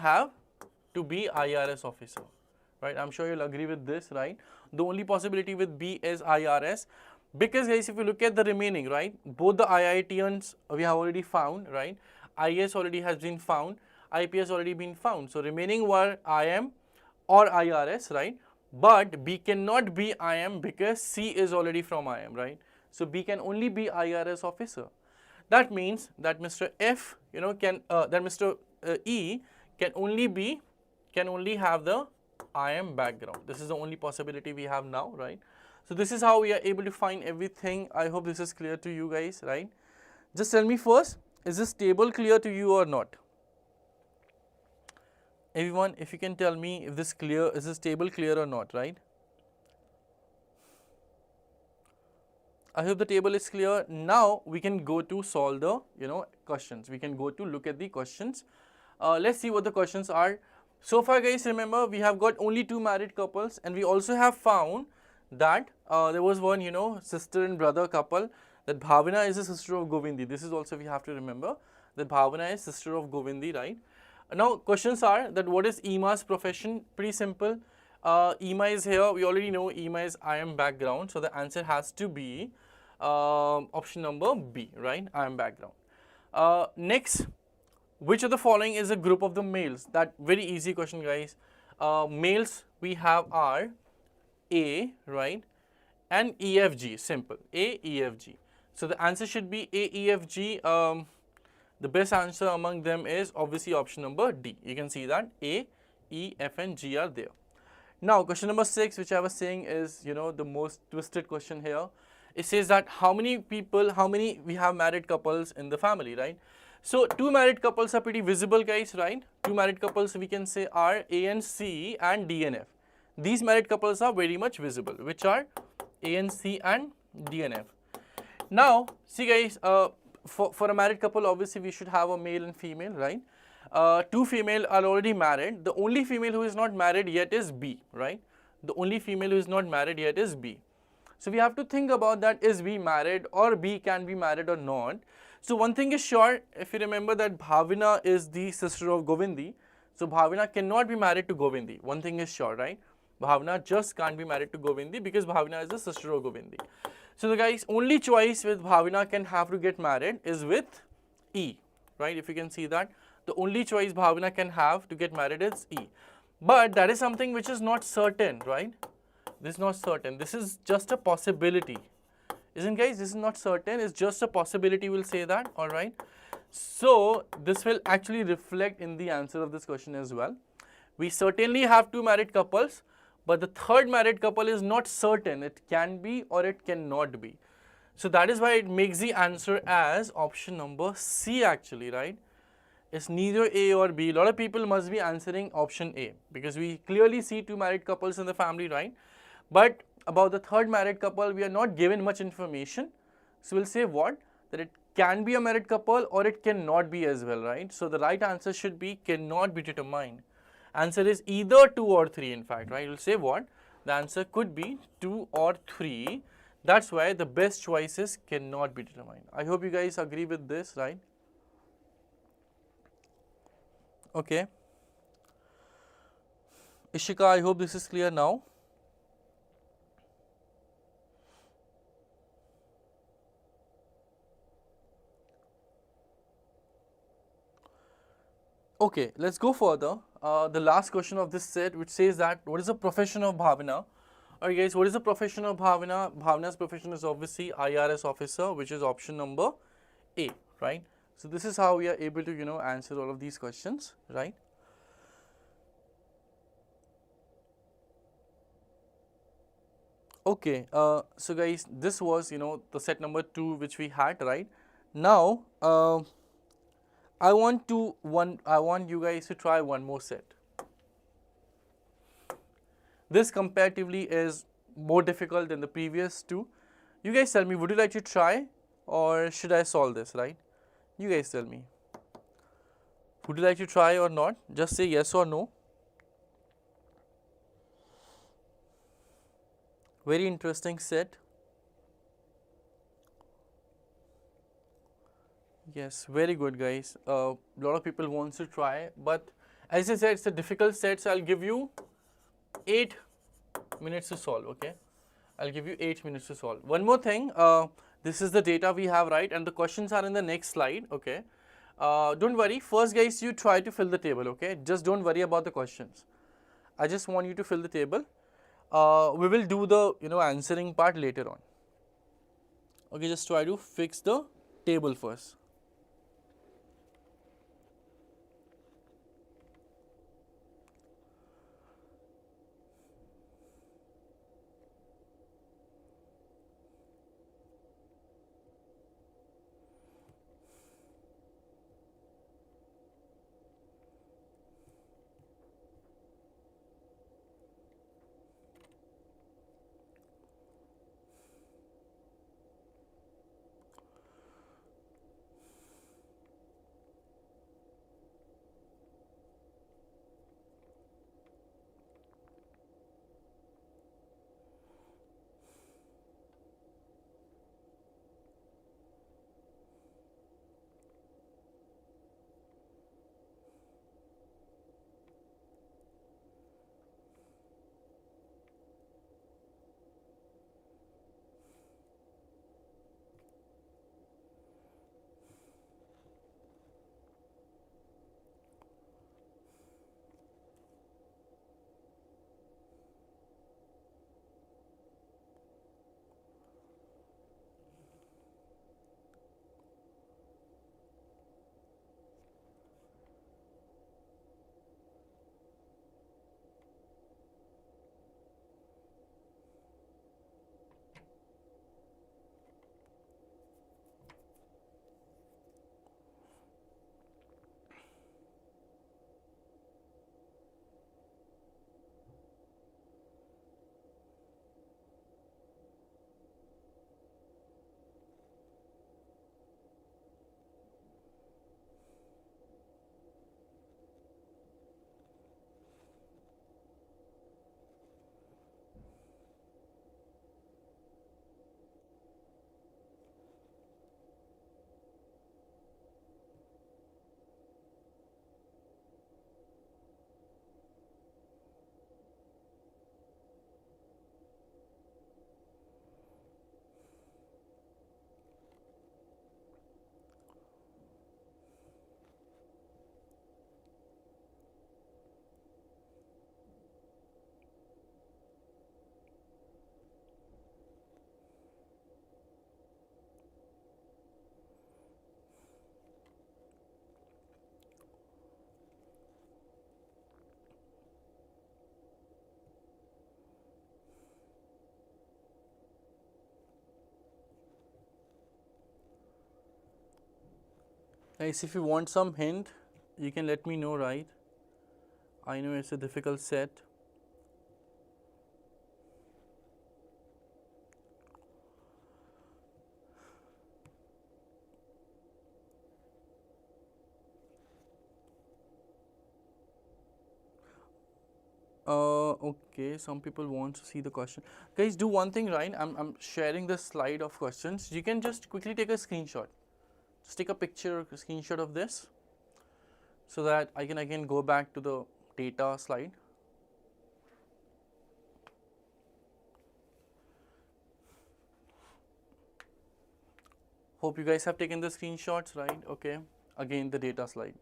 be IRS officer, right? I'm sure you'll agree with this, right? The only possibility with B is IRS, because guys, if you look at the remaining, right, both the IITians we have already found, right? IS already has been found, IPS already been found. So remaining were IM or IRS, right? But B cannot be IM because C is already from IM, right? So B can only be IRS officer. That means that Mr. F, that Mr. E can only have the IM background. This is the only possibility we have now, right? So this is how we are able to find everything. I hope this is clear to you guys, right? Just tell me first, is this table clear to you or not? Everyone, if you can tell me if this clear, is this table clear or not, right? I hope the table is clear. Now we can go to solve the questions. We can go to look at the questions. Let's see what the questions are. So far, guys, remember we have got only 2 married couples, and we also have found that there was one, you know, sister and brother couple, that Bhavana is a sister of Govindi. This is also we have to remember that Bhavana is sister of Govindi, right? Now questions are that what is Ema's profession? Pretty simple. Ema is here. We already know Ema is IM background, so the answer has to be option number B, right? IM background. Next, which of the following is a group of the males? That very easy question, guys. Males we have are A, right, and EFG. Simple. A, EFG. So the answer should be A, EFG. The best answer among them is obviously option number D. You can see that A, E, F, and G are there. Now, question number 6, which I was saying is, you know, the most twisted question here. It says that how many we have married couples in the family, right? So, two married couples are pretty visible, guys, right? Two married couples we can say are A and C and D and F. These married couples are very much visible, which are A and C and D and F. Now, see guys, for a married couple, obviously we should have a male and female, right? Two female are already married. The only female who is not married yet is B, right? The only female who is not married yet is B. So we have to think about that, is B married or B can be married or not. So one thing is sure, if you remember that Bhavina is the sister of Govindi, so Bhavina cannot be married to Govindi. One thing is sure, right? Bhavina just can't be married to Govindi because Bhavina is the sister of Govindi. So the guys, only choice with Bhavina can have to get married is with E, right? If you can see that, the only choice Bhavina can have to get married is E. But that is something which is not certain, right? This is not certain. This is just a possibility. Isn't guys? This is not certain. It's just a possibility, we'll say that, alright? So this will actually reflect in the answer of this question as well. We certainly have two married couples, but the third married couple is not certain. It can be or it cannot be. So that is why it makes the answer as option number C actually, right? It's neither A or B. A lot of people must be answering option A because we clearly see two married couples in the family, right? But about the third married couple, we are not given much information. So we'll say what? That it can be a married couple or it cannot be as well, right? So the right answer should be cannot be determined. Answer is either 2 or 3 in fact, right? We'll say what? The answer could be 2 or 3. That's why the best choices cannot be determined. I hope you guys agree with this, right? Okay. Ishika, I hope this is clear now. Okay, let's go further. The last question of this set, which says that what is the profession of Bhavana? Alright guys, what is the profession of Bhavana? Bhavana's profession is obviously IRS officer, which is option number A, right? So this is how we are able to, you know, answer all of these questions, right? Okay, so guys, this was, you know, the set number 2 which we had, right? Now, I want you guys to try one more set. This comparatively is more difficult than the previous 2. You guys tell me, would you like to try or should I solve this, right? You guys tell me. Would you like to try or not? Just say yes or no. Very interesting set. Yes, very good guys. A lot of people wants to try, but as I said, it's a difficult set, so I'll give you 8 minutes to solve, okay? I'll give you 8 minutes to solve. One more thing, this is the data we have, right? And the questions are in the next slide, okay? Don't worry, first guys, you try to fill the table, okay? Just don't worry about the questions. I just want you to fill the table. We will do the, you know, answering part later on. Okay, just try to fix the table first. Guys, if you want some hint, you can let me know, right? I know it's a difficult set. Okay, some people want to see the question. Guys, do one thing, right? I'm sharing the slide of questions. You can just quickly take a screenshot. Just take a picture or a screenshot of this so that I can go back to the data slide. Hope you guys have taken the screenshots, right? Okay, again the data slide.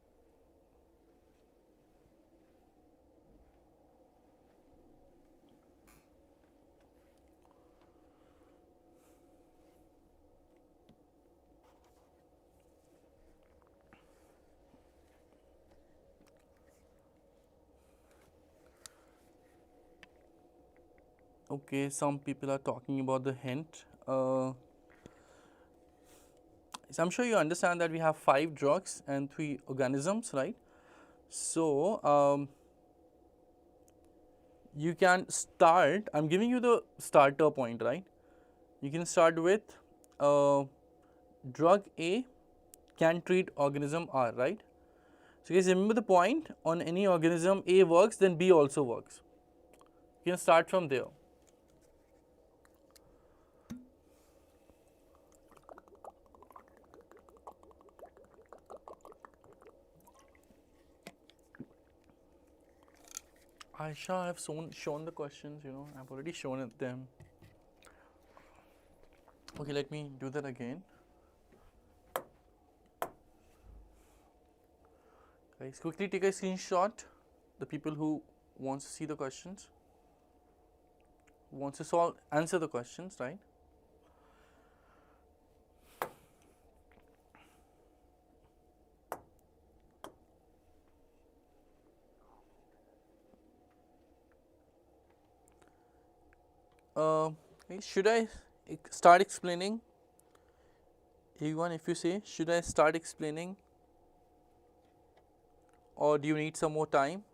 Okay, some people are talking about the hint. So I'm sure you understand that we have 5 drugs and 3 organisms, right? So you can start, I'm giving you the starter point, right? You can start with drug A can treat organism R, right? So guys, remember the point, on any organism A works, then B also works. You can start from there. Aisha, I have shown the questions, I've already shown it them. Okay, let me do that again. Guys, quickly take a screenshot, the people who wants to see the questions, wants to answer the questions, right? Should I start explaining? Everyone, if you say, should I start explaining or do you need some more time?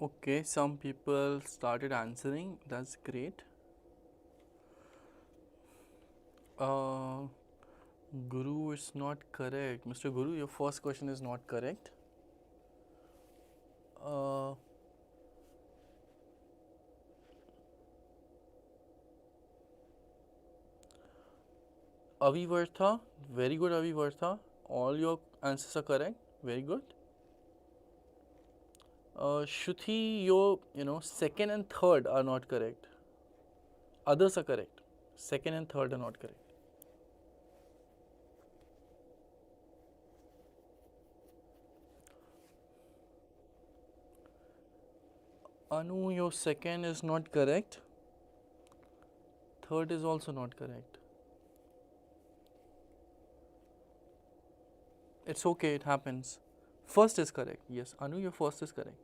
Okay, some people started answering, that's great. Guru is not correct. Mr. Guru, your first question is not correct. Avivartha, very good Avivartha. All your answers are correct. Very good. Shruti, your second and third are not correct. Others are correct. Second and third are not correct. Anu, your second is not correct. Third is also not correct. It's okay, it happens. First is correct. Yes, Anu, your first is correct.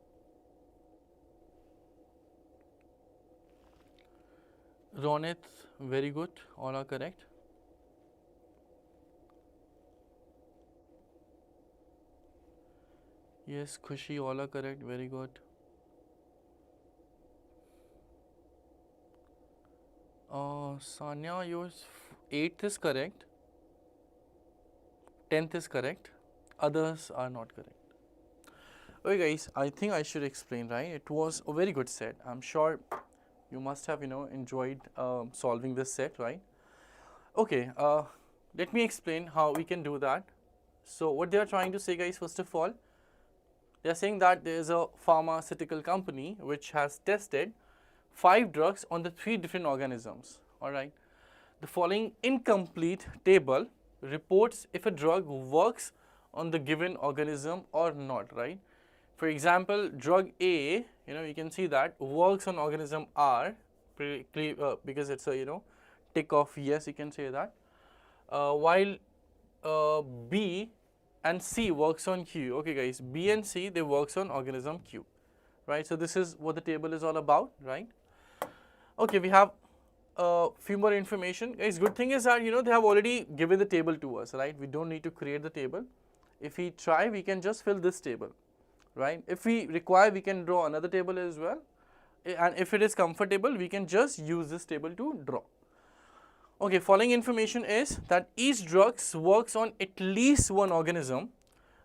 Ronit, very good. All are correct. Yes, Khushi, all are correct. Very good. Sanya, yours 8th is correct. 10th is correct. Others are not correct. Okay guys, I think I should explain, right? It was a very good set. I'm sure you must have, enjoyed solving this set, right? Okay, let me explain how we can do that. So what they are trying to say, guys, first of all, they are saying that there is a pharmaceutical company which has tested 5 drugs on the 3 different organisms, alright. The following incomplete table reports if a drug works on the given organism or not, right? For example, drug A, you can see that works on organism R, because it's a, tick of yes, you can say that, while B and C works on Q. Okay guys, B and C, they works on organism Q, right? So this is what the table is all about, right? Okay, we have a few more information. Guys, good thing is that, they have already given the table to us, right? We don't need to create the table. If we try, we can just fill this table, right? If we require, we can draw another table as well. And if it is comfortable, we can just use this table to draw. Okay, following information is that each drug works on at least one organism,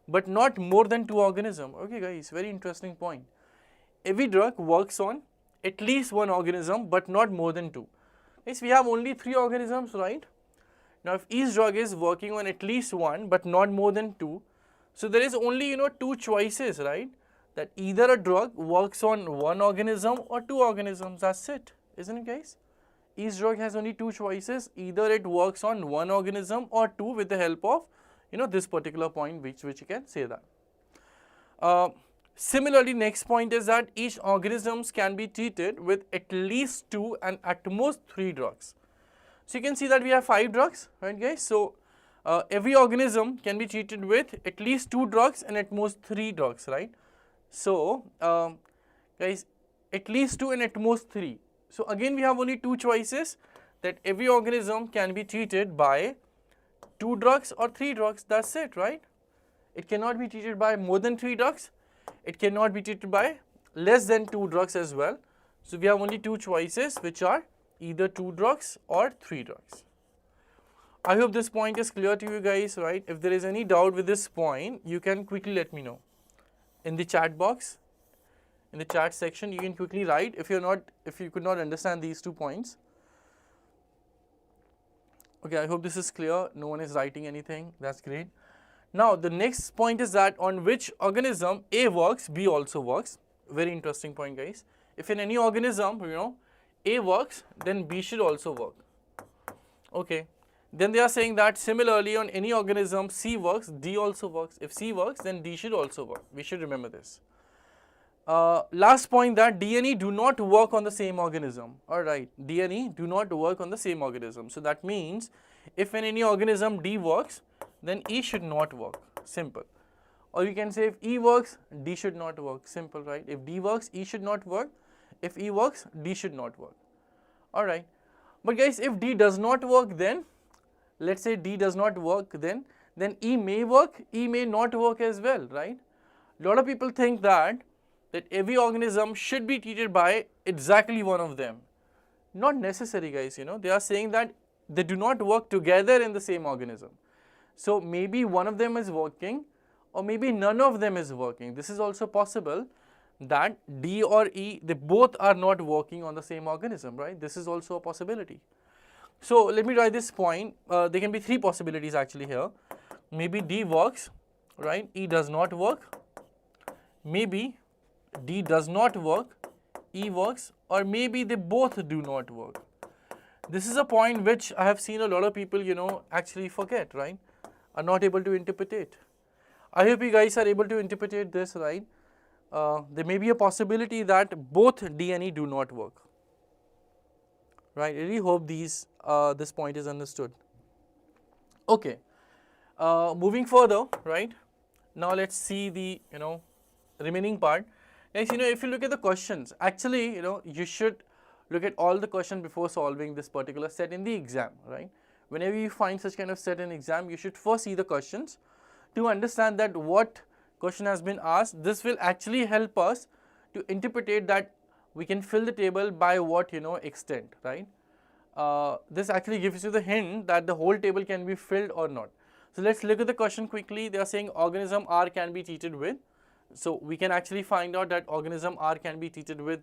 but not more than 2 organisms. Okay guys, very interesting point. Every drug works on at least one organism, but not more than 2. Yes, we have only 3 organisms, right? Now, if each drug is working on at least one, but not more than 2, so there is only, 2 choices, right? That either a drug works on one organism or 2 organisms, that's it, isn't it guys? Each drug has only 2 choices, either it works on one organism or 2 with the help of, this particular point which you can say that. Similarly, next point is that each organisms can be treated with at least 2 and at most 3 drugs. So you can see that we have 5 drugs, right guys? So every organism can be treated with at least 2 drugs and at most 3 drugs, right? So guys, at least 2 and at most 3. So again, we have only 2 choices, that every organism can be treated by 2 drugs or 3 drugs, that's it, right? It cannot be treated by more than 3 drugs. It cannot be treated by less than 2 drugs as well. So we have only 2 choices, which are either 2 drugs or 3 drugs. I hope this point is clear to you guys, right? If there is any doubt with this point, you can quickly let me know in the chat box. In the chat section, you can quickly write if you could not understand these 2 points. Okay, I hope this is clear. No one is writing anything. That's great. Now, the next point is that on which organism A works, B also works. Very interesting point, guys. If in any organism, A works, then B should also work. Okay. Then they are saying that similarly on any organism C works, D also works. If C works, then D should also work. We should remember this. Last point, that D and E do not work on the same organism. Alright, D and E do not work on the same organism. So that means if in any organism D works, then E should not work. Simple. Or you can say if E works, D should not work. Simple, right? If D works, E should not work. If E works, D should not work. Alright. But guys, if D does not work, then let's say D does not work, then E may work, E may not work as well, right? A lot of people think that every organism should be treated by exactly one of them. Not necessary, guys, they are saying that they do not work together in the same organism. So maybe one of them is working, or maybe none of them is working. This is also possible, that D or E, they both are not working on the same organism, right? This is also a possibility. So let me try this point. There can be 3 possibilities actually here. Maybe D works, right? E does not work. Maybe D does not work, E works, or maybe they both do not work. This is a point which I have seen a lot of people, actually forget, right? Are not able to interpret. I hope you guys are able to interpret this, right? There may be a possibility that both D and E do not work. Right? I really hope this point is understood. Okay. Moving further, right? Now let's see the, remaining part. Guys, if you look at the questions, actually, you should look at all the questions before solving this particular set in the exam, right? Whenever you find such kind of set in exam, you should first see the questions to understand that what question has been asked. This will actually help us to interpret that we can fill the table by what, extent, right? This actually gives you the hint that the whole table can be filled or not. So let's look at the question quickly. They are saying organism R can be treated with. So we can actually find out that organism R can be treated with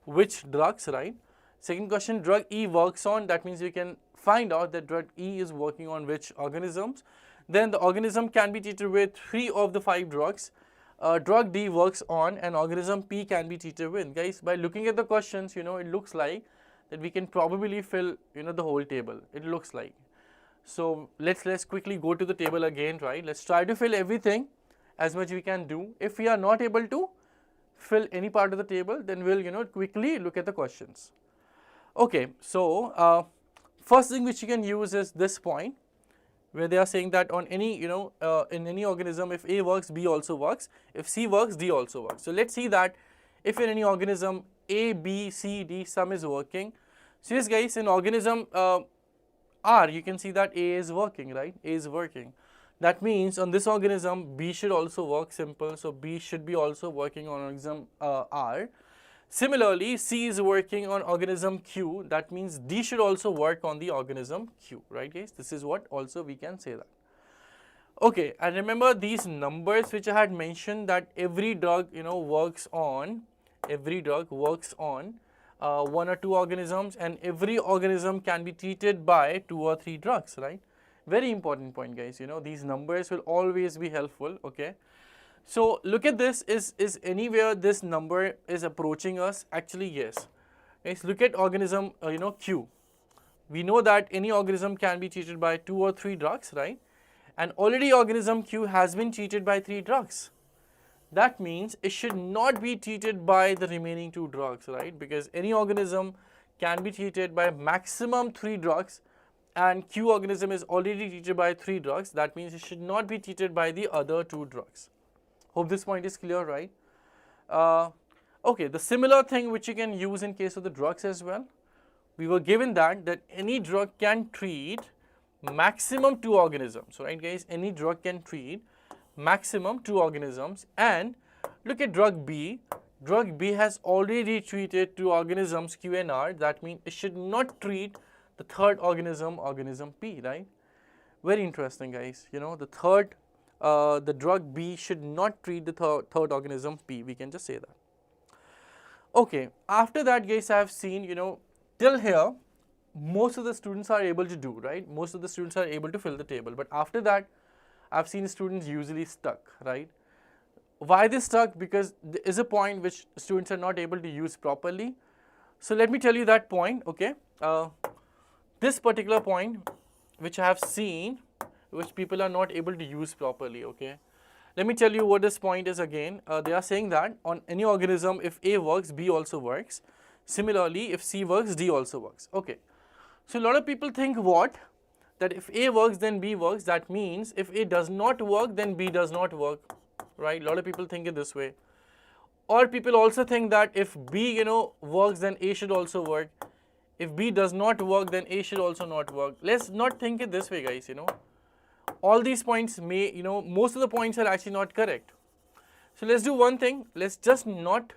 which drugs, right? Second question, drug E works on, that means we can find out that drug E is working on which organisms. Then the organism can be treated with 3 of the 5 drugs. Drug D works on and organism P can be treated with. Guys, by looking at the questions, it looks like that we can probably fill, the whole table. It looks like. So let's quickly go to the table again, right? Let's try to fill everything as much we can do. If we are not able to fill any part of the table, then we'll, quickly look at the questions. Okay, so first thing which you can use is this point, where they are saying that on any, in any organism, if A works, B also works. If C works, D also works. So let's see that if in any organism A, B, C, D, sum is working. So yes guys, in organism R, you can see that A is working, right? A is working. That means on this organism, B should also work, simple. So B should be also working on organism R. Similarly, C is working on organism Q. That means D should also work on the organism Q, right guys? This is what also we can say that. Okay, and remember these numbers which I had mentioned, that every drug, works on, every drug works on 1 or 2 organisms, and every organism can be treated by 2 or 3 drugs, right? Very important point guys, these numbers will always be helpful, okay? So look at this, is anywhere this number is approaching us? Actually yes. Guys, look at organism Q. We know that any organism can be treated by 2 or 3 drugs, right? And already organism Q has been treated by 3 drugs. That means it should not be treated by the remaining 2 drugs, right? Because any organism can be treated by maximum 3 drugs, and Q organism is already treated by 3 drugs. That means it should not be treated by the other 2 drugs. Hope this point is clear, right? Okay, the similar thing which you can use in case of the drugs as well. We were given that any drug can treat maximum 2 organisms, right guys? Any drug can treat maximum 2 organisms, and look at drug B. Drug B has already treated 2 organisms Q and R. That means it should not treat the third organism, organism P, right? Very interesting guys, the drug B should not treat the third organism P. We can just say that. Okay, after that guys, I have seen, till here most of the students are able to do, right? Most of the students are able to fill the table, but after that I've seen students usually stuck, right? Why they stuck? Because there is a point which students are not able to use properly. So let me tell you that point, okay? This particular point which I have seen, which people are not able to use properly, okay? Let me tell you what this point is again. They are saying that on any organism, if A works, B also works. Similarly, if C works, D also works, okay? So a lot of people think what? That if A works, then B works. That means if A does not work, then B does not work, right? A lot of people think it this way. Or people also think that if B, works, then A should also work. If B does not work, then A should also not work. Let's not think it this way, guys, All these points may, most of the points are actually not correct. So let's do one thing. Let's just not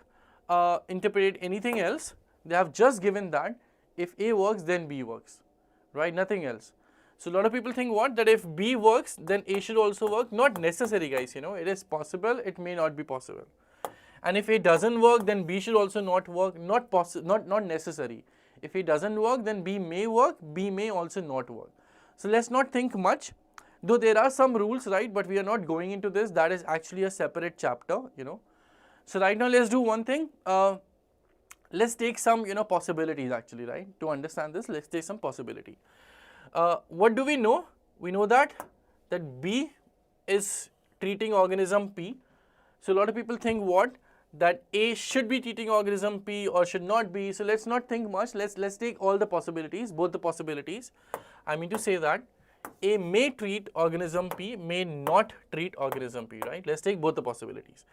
interpret anything else. They have just given that if A works, then B works, right? Nothing else. So a lot of people think what? That if B works, then A should also work. Not necessary, guys, It is possible, it may not be possible. And if A doesn't work, then B should also not work. Not necessary. If A doesn't work, then B may work, B may also not work. So let's not think much. Though there are some rules, right, but we are not going into this. That is actually a separate chapter, So right now let's do one thing. Let's take some, possibilities actually, right? To understand this, let's take some possibility. What do we know? We know that B is treating organism P. So a lot of people think what? That A should be treating organism P or should not be. So let's not think much. Let's take all the possibilities, both the possibilities. I mean to say that A may treat organism P, may not treat organism P, right? Let's take both the possibilities.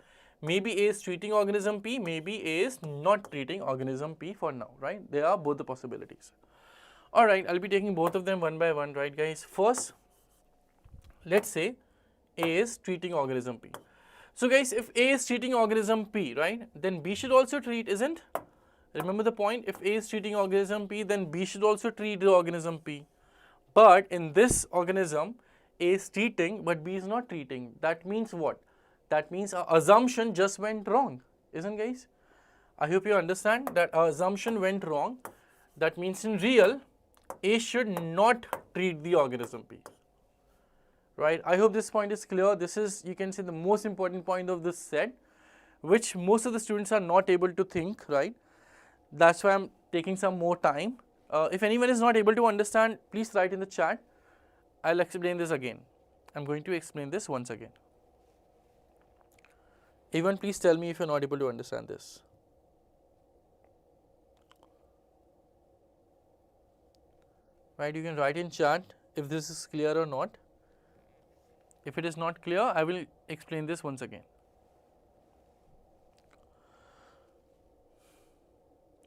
Maybe A is treating organism P, maybe A is not treating organism P for now, right? They are both the possibilities. Alright, I'll be taking both of them one by one, right guys? First, let's say A is treating organism P. So guys, if A is treating organism P, right, then B should also treat, isn't? Remember the point, if A is treating organism P, then B should also treat the organism P. But in this organism, A is treating, but B is not treating. That means what? That means our assumption just went wrong, isn't guys? I hope you understand that our assumption went wrong. That means in real, A should not treat the organism P. Right? I hope this point is clear. This is, you can say, the most important point of this set, which most of the students are not able to think, right? That's why I'm taking some more time. If anyone is not able to understand, please write in the chat. I'll explain this again. I'm going to explain this once again. Everyone, please tell me if you're not able to understand this. Right, you can write in chat if this is clear or not. If it is not clear, I will explain this once again.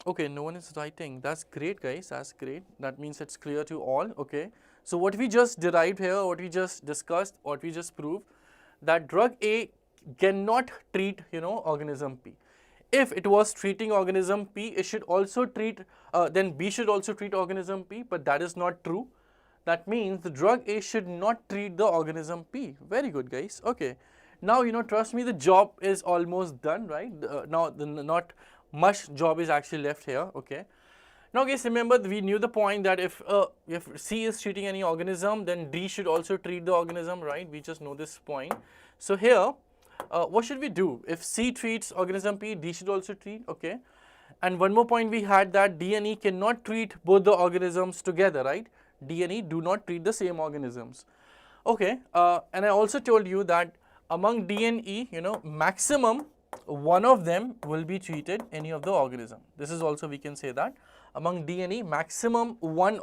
Okay, no one is writing. That's great, guys. That's great. That means it's clear to all. Okay. So what we just derived here, what we just discussed, what we just proved, that drug A cannot treat, organism P. If it was treating organism P, it should also treat, then B should also treat organism P, but that is not true. That means the drug A should not treat the organism P. Very good, guys. Okay. Now, trust me, the job is almost done, right? Now, not much job is actually left here. Okay. Now, guys, remember we knew the point that if C is treating any organism, then D should also treat the organism, right? We just know this point. So here, what should we do? If C treats organism P, D should also treat. Okay. And one more point we had, that D and E cannot treat both the organisms together, right? D and E do not treat the same organisms. Okay. And I also told you that among D and E, maximum one of them will be treated any of the organism. This is also, we can say that among D and E, maximum one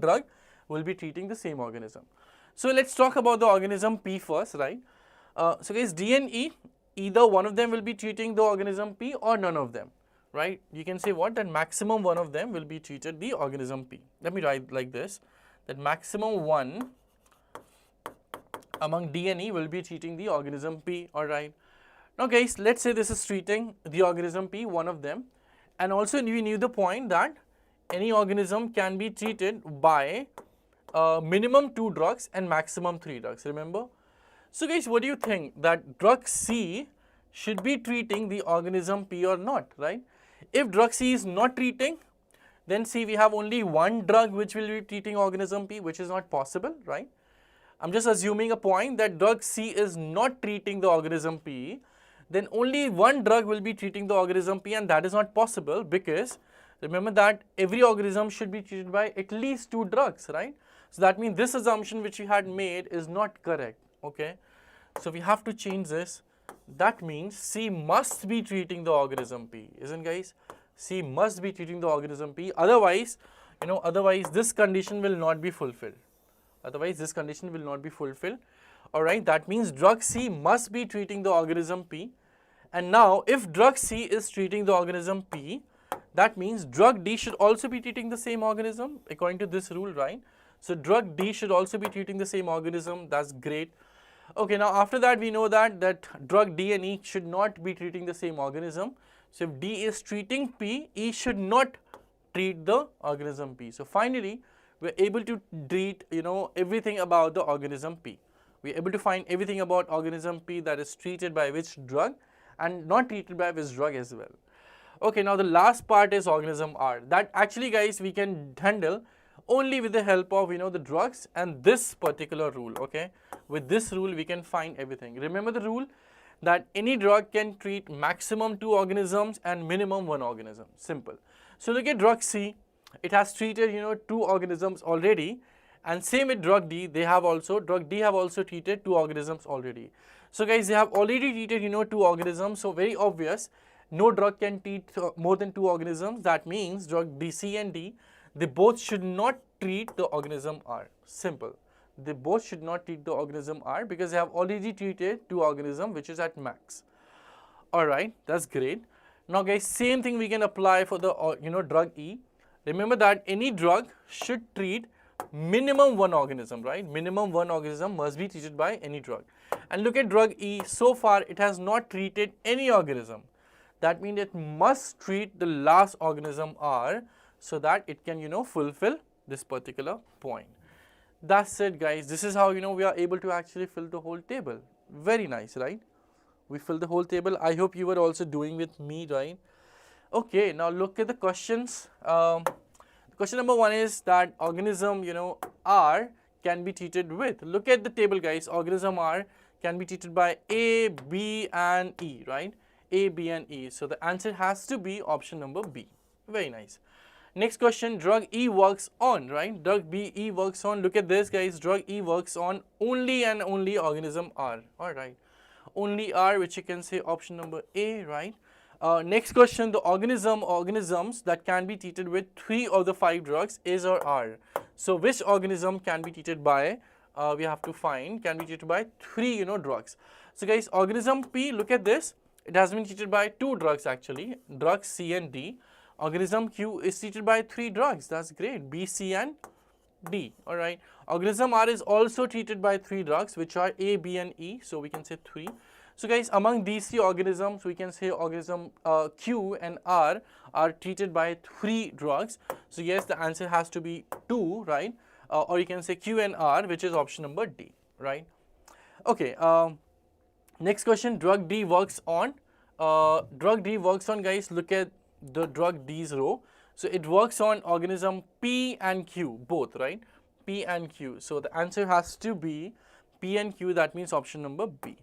drug will be treating the same organism. So let's talk about the organism P first, right? So guys, D and E, either one of them will be treating the organism P or none of them, right? You can say what? That maximum one of them will be treated the organism P. Let me write like this, that maximum one among D and E will be treating the organism P, alright. Now guys, let's say this is treating the organism P, one of them, and also we knew the point that any organism can be treated by minimum 2 drugs and maximum 3 drugs, remember? So guys, what do you think, that drug C should be treating the organism P or not, right? If drug C is not treating, then see, we have only one drug which will be treating organism P, which is not possible, right? I'm just assuming a point that drug C is not treating the organism P, then only one drug will be treating the organism P, and that is not possible, because remember that every organism should be treated by at least 2 drugs, right? So that means this assumption which we had made is not correct, okay? So we have to change this. That means C must be treating the organism P, isn't guys? C must be treating the organism P, otherwise, otherwise this condition will not be fulfilled. Otherwise this condition will not be fulfilled. Alright, that means drug C must be treating the organism P. And now if drug C is treating the organism P, that means drug D should also be treating the same organism according to this rule, right? So drug D should also be treating the same organism. That's great. Okay, now after that we know that drug D and E should not be treating the same organism. So if D is treating P, E should not treat the organism P. So finally we're able to treat everything about the organism P. We're able to find everything about organism P, that is treated by which drug and not treated by which drug as well. Okay, now the last part is organism R. That actually guys we can handle only with the help of the drugs and this particular rule, okay? With this rule we can find everything. Remember the rule that any drug can treat maximum 2 organisms and minimum 1 organism. Simple. So look at drug C. It has treated 2 organisms already, and same with drug D. Drug D have also treated 2 organisms already. So guys, they have already treated 2 organisms. So very obvious, no drug can treat more than 2 organisms. That means drug D, C and D, they both should not treat the organism R. Simple. They both should not treat the organism R because they have already treated 2 organisms, which is at max. Alright, that's great. Now guys, same thing we can apply for the drug E. Remember that any drug should treat minimum 1 organism, right? Minimum 1 organism must be treated by any drug. And look at drug E. So far it has not treated any organism. That means it must treat the last organism R, so that it can fulfill this particular point. That's it guys. This is how we are able to actually fill the whole table. Very nice, right? We filled the whole table. I hope you were also doing with me, right? Okay, now look at the questions. Question number 1 is that organism, R can be treated with. Look at the table, guys. Organism R can be treated by A, B, and E, right? A, B, and E. So the answer has to be option number B. Very nice. Next question, drug E works on, right? Drug B, E works on. Look at this, guys. Drug E works on only and only organism R. All right. Only R, which you can say option number A, right? Next question, the organisms that can be treated with 3 of the 5 drugs is or are. So which organism can be treated by, we have to find, can be treated by 3, drugs. So guys, organism P, look at this. It has been treated by 2 drugs actually, drugs C and D. Organism Q is treated by 3 drugs. That's great, B, C, and D. All right. Organism R is also treated by 3 drugs, which are A, B, and E. So we can say 3. So guys, among these 3 organisms, we can say organism Q and R are treated by 3 drugs. So yes, the answer has to be 2, right? Or you can say Q and R, which is option number D, right? Okay. Next question, drug D works on. Drug D works on, guys, look at the drug D's row. So it works on organism P and Q, both, right? P and Q. So the answer has to be P and Q, that means option number B.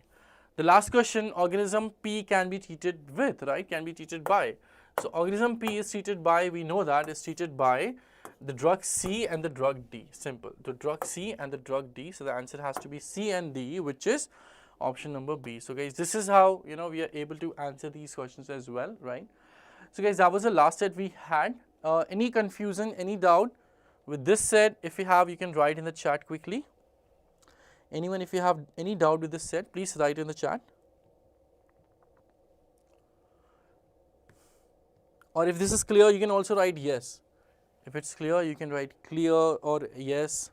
The last question, organism P can be treated with, right? Can be treated by. So organism P is treated by, we know that, is treated by the drug C and the drug D. Simple. The drug C and the drug D. So the answer has to be C and D, which is option number B. So guys, this is how, we are able to answer these questions as well, right? So guys, that was the last set we had. Any confusion, any doubt with this set? If you have, you can write in the chat quickly. Anyone, if you have any doubt with this set, please write in the chat. Or if this is clear, you can also write yes. If it's clear, you can write clear or yes.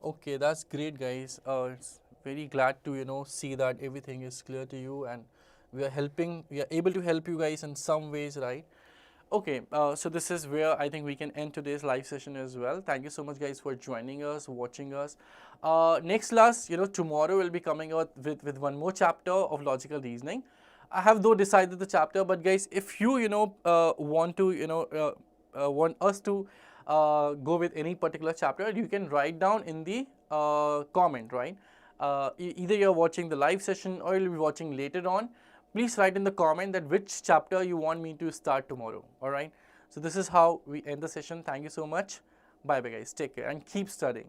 Okay, that's great, guys. It's very glad to see that everything is clear to you, and we are able to help you guys in some ways, right? Okay, so this is where I think we can end today's live session as well. Thank you so much, guys, for joining us, watching us. Next class, tomorrow we'll be coming out with one more chapter of logical reasoning. I have though decided the chapter, but guys, if you want to want us to go with any particular chapter, you can write down in the comment, right? Either you're watching the live session or you'll be watching later on. Please write in the comment that which chapter you want me to start tomorrow. All right. So this is how we end the session. Thank you so much. Bye bye, guys. Take care and keep studying.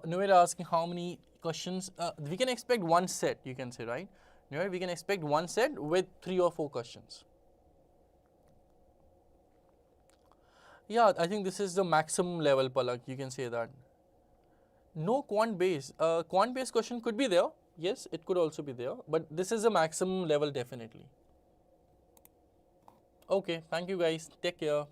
Noel asking how many questions. We can expect one set, you can say, right? Noel, we can expect one set with 3 or 4 questions. Yeah, I think this is the maximum level, Palak, you can say that. No quant base. Quant based question could be there. Yes, it could also be there. But this is the maximum level definitely. Okay, thank you guys. Take care.